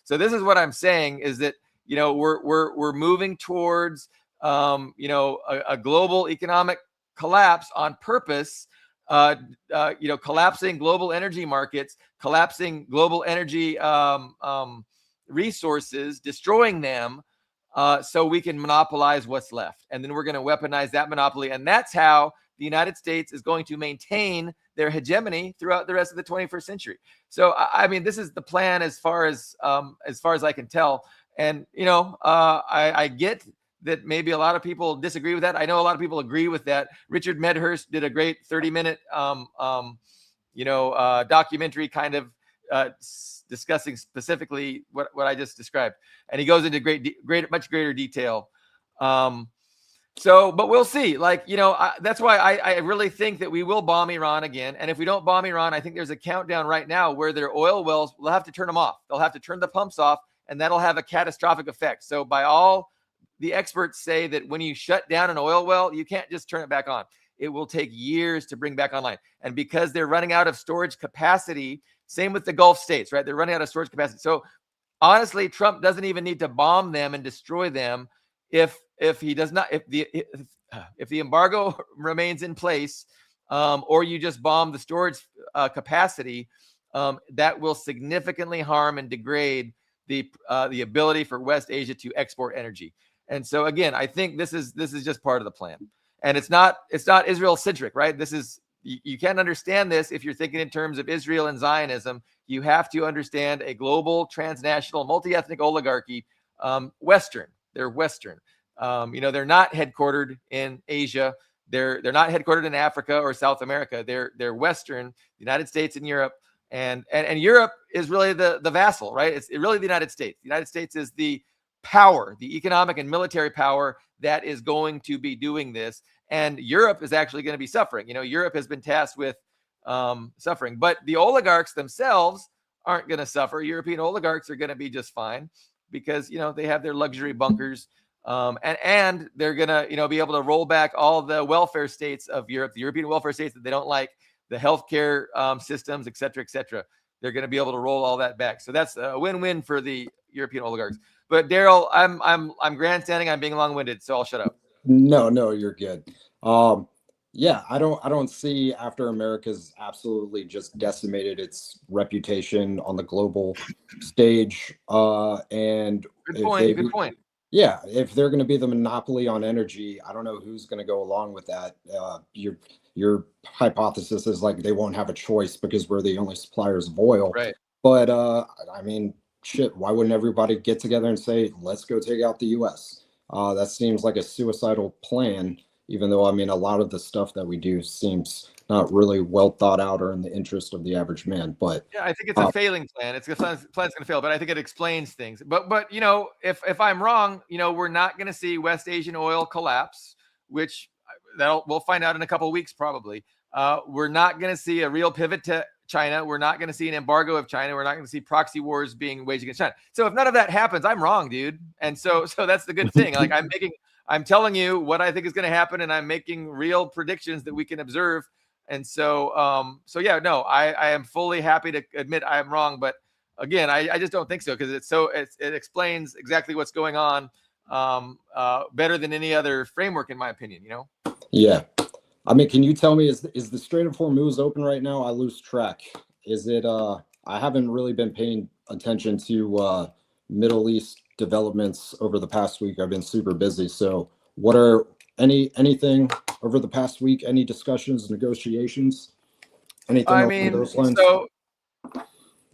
So this is what I'm saying is that, we're moving towards, a global economic collapse on purpose, collapsing global energy markets, collapsing global energy resources, destroying them, so we can monopolize what's left. And then we're going to weaponize that monopoly. And that's how the United States is going to maintain their hegemony throughout the rest of the 21st century. So, I mean, this is the plan as far as I can tell. And, I get that maybe a lot of people disagree with that. I know a lot of people agree with that. Richard Medhurst did a great 30-minute, documentary kind of discussing specifically what I just described. And he goes into much greater detail. But we'll see. That's why I really think that we will bomb Iran again. And if we don't bomb Iran, I think there's a countdown right now where their oil wells, will have to turn them off. They'll have to turn the pumps off, and that'll have a catastrophic effect. So by all the experts say that when you shut down an oil well, you can't just turn it back on. It will take years to bring back online. And because they're running out of storage capacity, same with the Gulf states, right? They're running out of storage capacity. So honestly, Trump doesn't even need to bomb them and destroy them if he does not, if the embargo remains in place, or you just bomb the storage capacity, that will significantly harm and degrade the ability for West Asia to export energy. And so again, I think this is just part of the plan, and it's not Israel centric, right? You can't understand this if you're thinking in terms of Israel and Zionism. You have to understand a global, transnational, multi-ethnic oligarchy, Western. They're Western. They're not headquartered in Asia. They're not headquartered in Africa or South America. They're Western, the United States and Europe. And Europe is really the vassal, right? It's really the United States. The United States is the power, the economic and military power that is going to be doing this. And Europe is actually going to be suffering. Europe has been tasked with suffering, but the oligarchs themselves aren't going to suffer. European oligarchs are going to be just fine because, they have their luxury bunkers. And they're going to, be able to roll back all the welfare states of Europe, the European welfare states that they don't like, the healthcare systems, et cetera, et cetera. They're going to be able to roll all that back. So that's a win-win for the European oligarchs. But Daryl, I'm grandstanding. I'm being long-winded, so I'll shut up. No, you're good. Yeah, I don't see, after America's absolutely just decimated its reputation on the global stage, and good point. Yeah, if they're going to be the monopoly on energy, I don't know who's going to go along with that. Your hypothesis is like they won't have a choice because we're the only suppliers of oil. Right. But I mean, shit, why wouldn't everybody get together and say, let's go take out the U.S.? That seems like a suicidal plan, even though, I mean, a lot of the stuff that we do seems not really well thought out or in the interest of the average man. But Yeah, I think it's a failing plan. It's a plan's going to fail, but I think it explains things. But you know, if I'm wrong, you know, we're not going to see West Asian oil collapse, which we'll find out in a couple of weeks probably. We're not going to see a real pivot to China. We're not going to see an embargo of China. We're not going to see proxy wars being waged against China. So if none of that happens, I'm wrong, dude. And so that's the good thing. Like I'm telling you what I think is going to happen, and I'm making real predictions that we can observe. And so, yeah, no, I am fully happy to admit I am wrong, but again, I just don't think so, because it explains exactly what's going on better than any other framework, in my opinion. You know? yeah, I mean, can you tell me, is the Strait of Hormuz open right now? I lose track. Is it? I haven't really been paying attention to Middle East developments over the past week. I've been super busy. So, what are anything over the past week? Any discussions, negotiations, anything along those lines? So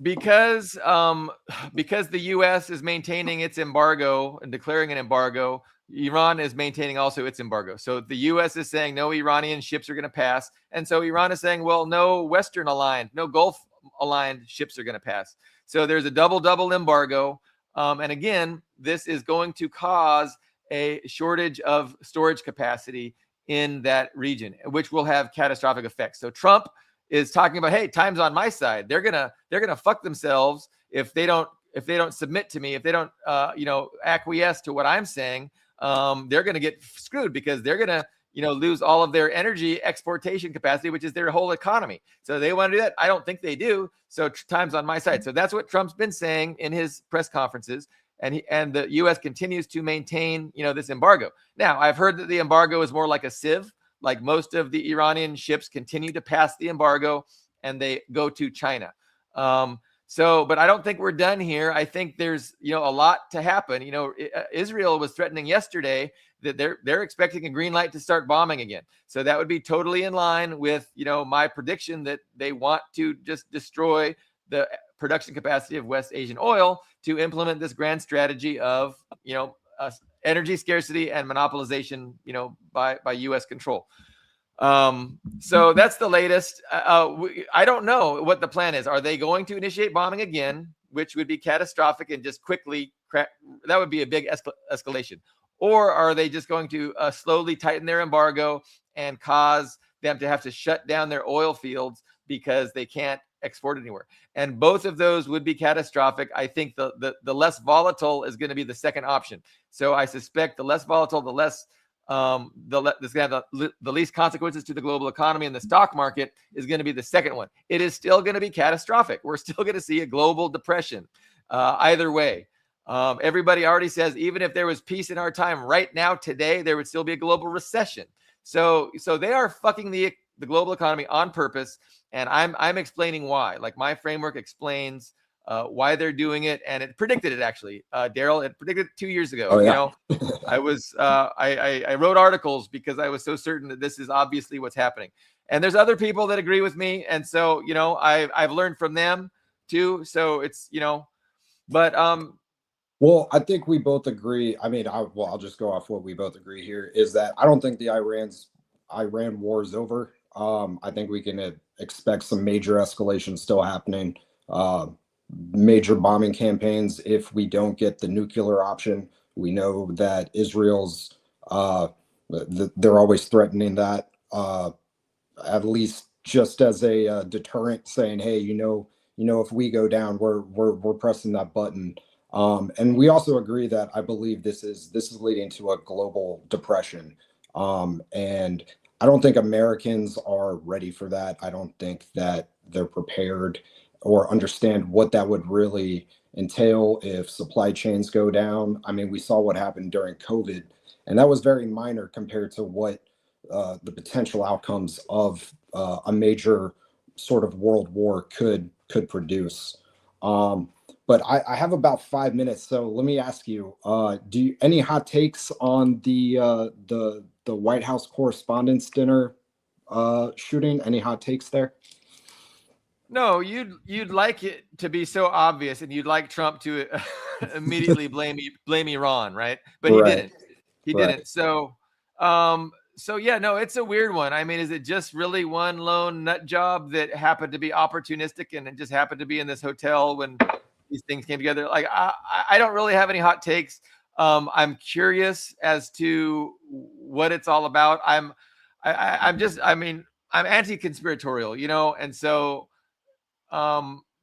because the U.S. is maintaining its embargo and declaring an embargo, Iran is maintaining also its embargo. So the U.S. is saying no Iranian ships are going to pass, and so Iran is saying, well, no Western aligned, no Gulf aligned ships are going to pass. So there's a double embargo, and again, this is going to cause a shortage of storage capacity in that region, which will have catastrophic effects. So Trump is talking about, hey, time's on my side. They're gonna fuck themselves if they don't submit to me, if they don't acquiesce to what I'm saying. They're gonna get screwed, because they're gonna lose all of their energy exportation capacity, which is their whole economy. So they want to do that. I don't think they do. So time's on my side. So that's what Trump's been saying in his press conferences. And the U.S. continues to maintain, this embargo. Now, I've heard that the embargo is more like a sieve. Like most of the Iranian ships continue to pass the embargo, and they go to China. But I don't think we're done here. I think there's, a lot to happen. Israel was threatening yesterday that they're expecting a green light to start bombing again. So that would be totally in line with, my prediction that they want to just destroy the production capacity of West Asian oil to implement this grand strategy of, energy scarcity and monopolization, by U.S. control. So that's the latest. I don't know what the plan is. Are they going to initiate bombing again, which would be catastrophic and just quickly crack? That would be a big escalation. Or are they just going to slowly tighten their embargo and cause them to have to shut down their oil fields because they can't export anywhere? And both of those would be catastrophic. I think the less volatile is going to be the second option. So I suspect the less volatile, the less this going to have the least consequences to the global economy and the stock market is going to be the second one. It is still going to be catastrophic. We're still going to see a global depression either way. Everybody already says even if there was peace in our time right now today, there would still be a global recession. So they are fucking the global economy on purpose, and I'm explaining why. Like, my framework explains why they're doing it, and it predicted it actually. Daryl, it predicted it 2 years ago. Oh, yeah. I was I wrote articles because I was so certain that this is obviously what's happening. And there's other people that agree with me, and so I've learned from them too. So it's but Well, I think we both agree. I mean, I'll just go off what we both agree here is that I don't think the Iran war is over. I think we can expect some major escalation still happening, major bombing campaigns if we don't get the nuclear option. We know that Israel's, they're always threatening that, at least just as a deterrent, saying, hey, if we go down, we're pressing that button. And we also agree that I believe this is leading to a global depression. And I don't think Americans are ready for that. I don't think that they're prepared or understand what that would really entail if supply chains go down. I mean, we saw what happened during COVID, and that was very minor compared to what the potential outcomes of a major sort of world war could produce. But I have about 5 minutes, so let me ask you: any hot takes on the White House Correspondents' Dinner shooting? Any hot takes there? No, you'd like it to be so obvious, and you'd like Trump to immediately blame Iran, right? But he didn't. He Right. didn't. So yeah, no, it's a weird one. I mean, is it just really one lone nut job that happened to be opportunistic and it just happened to be in this hotel when these things came together? Like, I don't really have any hot takes. I'm curious as to what it's all about. I'm anti-conspiratorial, and so,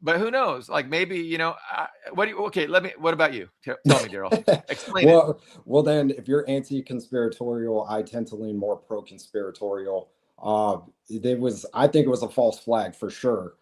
but who knows? Like maybe, what about you? Tell me, Daryl. Explain it. Well, then, if you're anti-conspiratorial, I tend to lean more pro-conspiratorial. I think it was a false flag for sure.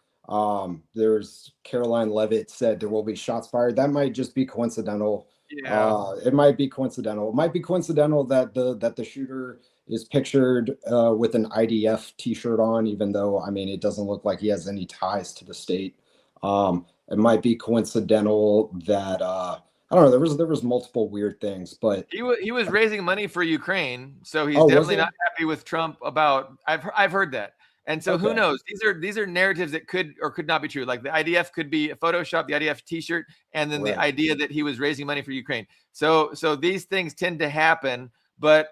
There's Caroline Levitt said there will be shots fired. That might just be coincidental. Yeah. It might be coincidental. It might be coincidental that the shooter is pictured with an IDF T-shirt on, even though, I mean, it doesn't look like he has any ties to the state. It might be coincidental that I don't know. There was multiple weird things, but he was raising money for Ukraine, so he's was definitely he? not happy with Trump about. I've heard that, and so who Okay. knows? These are narratives that could or could not be true. Like the IDF could be a Photoshop, the IDF T-shirt, and then the Right. idea that he was raising money for Ukraine. So these things tend to happen, but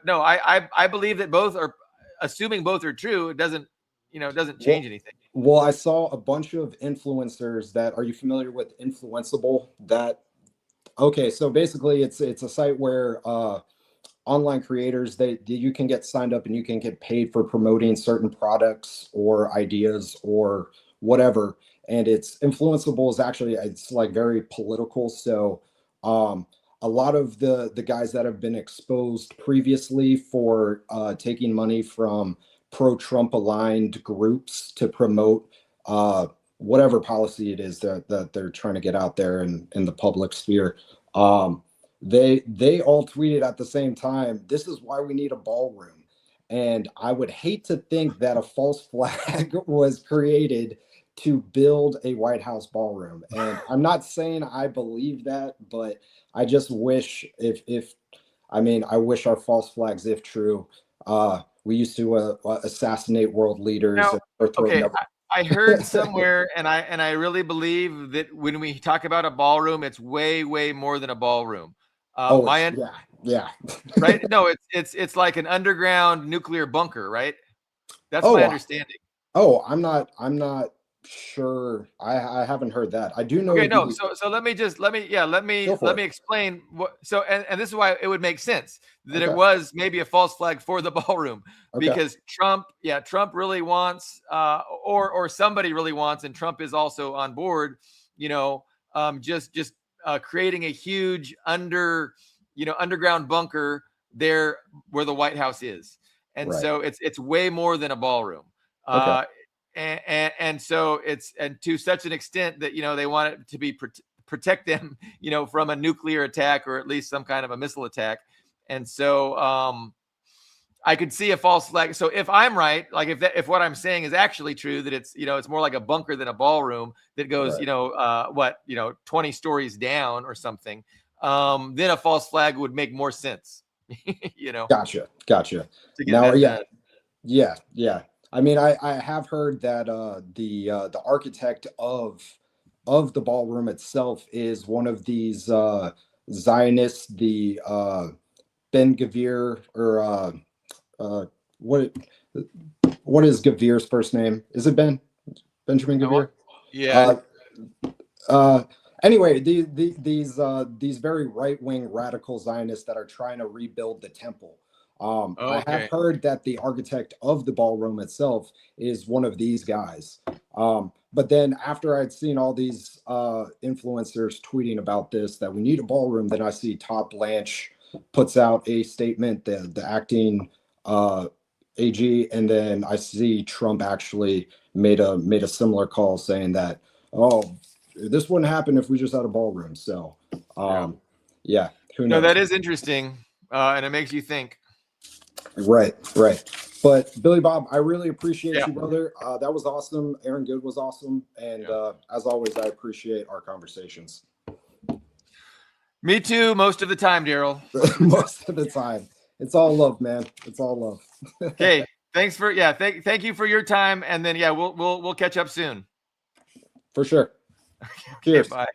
no, I believe that both are, assuming both are true. It doesn't change anything. Well, I saw a bunch of influencers that, are you familiar with Influenceable? Okay, so basically it's a site where online creators, you can get signed up and you can get paid for promoting certain products or ideas or whatever. And it's Influenceable is actually, it's like very political. So a lot of the guys that have been exposed previously for taking money from pro-Trump aligned groups to promote whatever policy it is that they're trying to get out there in the public sphere. They all tweeted at the same time, "This is why we need a ballroom." And I would hate to think that a false flag was created to build a White House ballroom. And I'm not saying I believe that, but I just wish I wish our false flags, if true, we used to assassinate world leaders. Now, okay, I heard somewhere, and I really believe that when we talk about a ballroom, it's way, way more than a ballroom. Yeah. Right? No, it's like an underground nuclear bunker, right? That's Oh, my understanding. I'm not sure. I haven't heard that. I do know. Okay, no. So let me explain what. So and this is why it would make sense that it was maybe a false flag for the ballroom, because Trump really wants, or somebody really wants, and Trump is also on board. Just creating a huge underground bunker there where the White House is, and so it's way more than a ballroom. And so it's, and to such an extent that they want it to be protect them from a nuclear attack, or at least some kind of a missile attack. And so I could see a false flag. So if I'm right, like if what I'm saying is actually true, that it's it's more like a bunker than a ballroom that goes 20 stories down or something, then a false flag would make more sense. Gotcha. Now, yeah. I mean, I have heard that the architect of the ballroom itself is one of these Zionists, the Ben Gavir, or what is Gavir's first name? Is it Benjamin Gavir? Yeah. Anyway, these very right-wing radical Zionists that are trying to rebuild the temple. I have heard that the architect of the ballroom itself is one of these guys. But then after I'd seen all these influencers tweeting about this, that we need a ballroom, then I see Todd Blanche puts out a statement, the acting AG, and then I see Trump actually made a similar call saying that, this wouldn't happen if we just had a ballroom. So who knows? No, that is interesting, and it makes you think. Right. But Billy Bob, I really appreciate you, brother. That was awesome. Aaron Good was awesome. And as always, I appreciate our conversations. Me too. Most of the time, Daryl. Most of the time. It's all love, man. It's all love. Okay. Thanks for, thank you for your time. And then, we'll catch up soon. For sure. Cheers. Bye.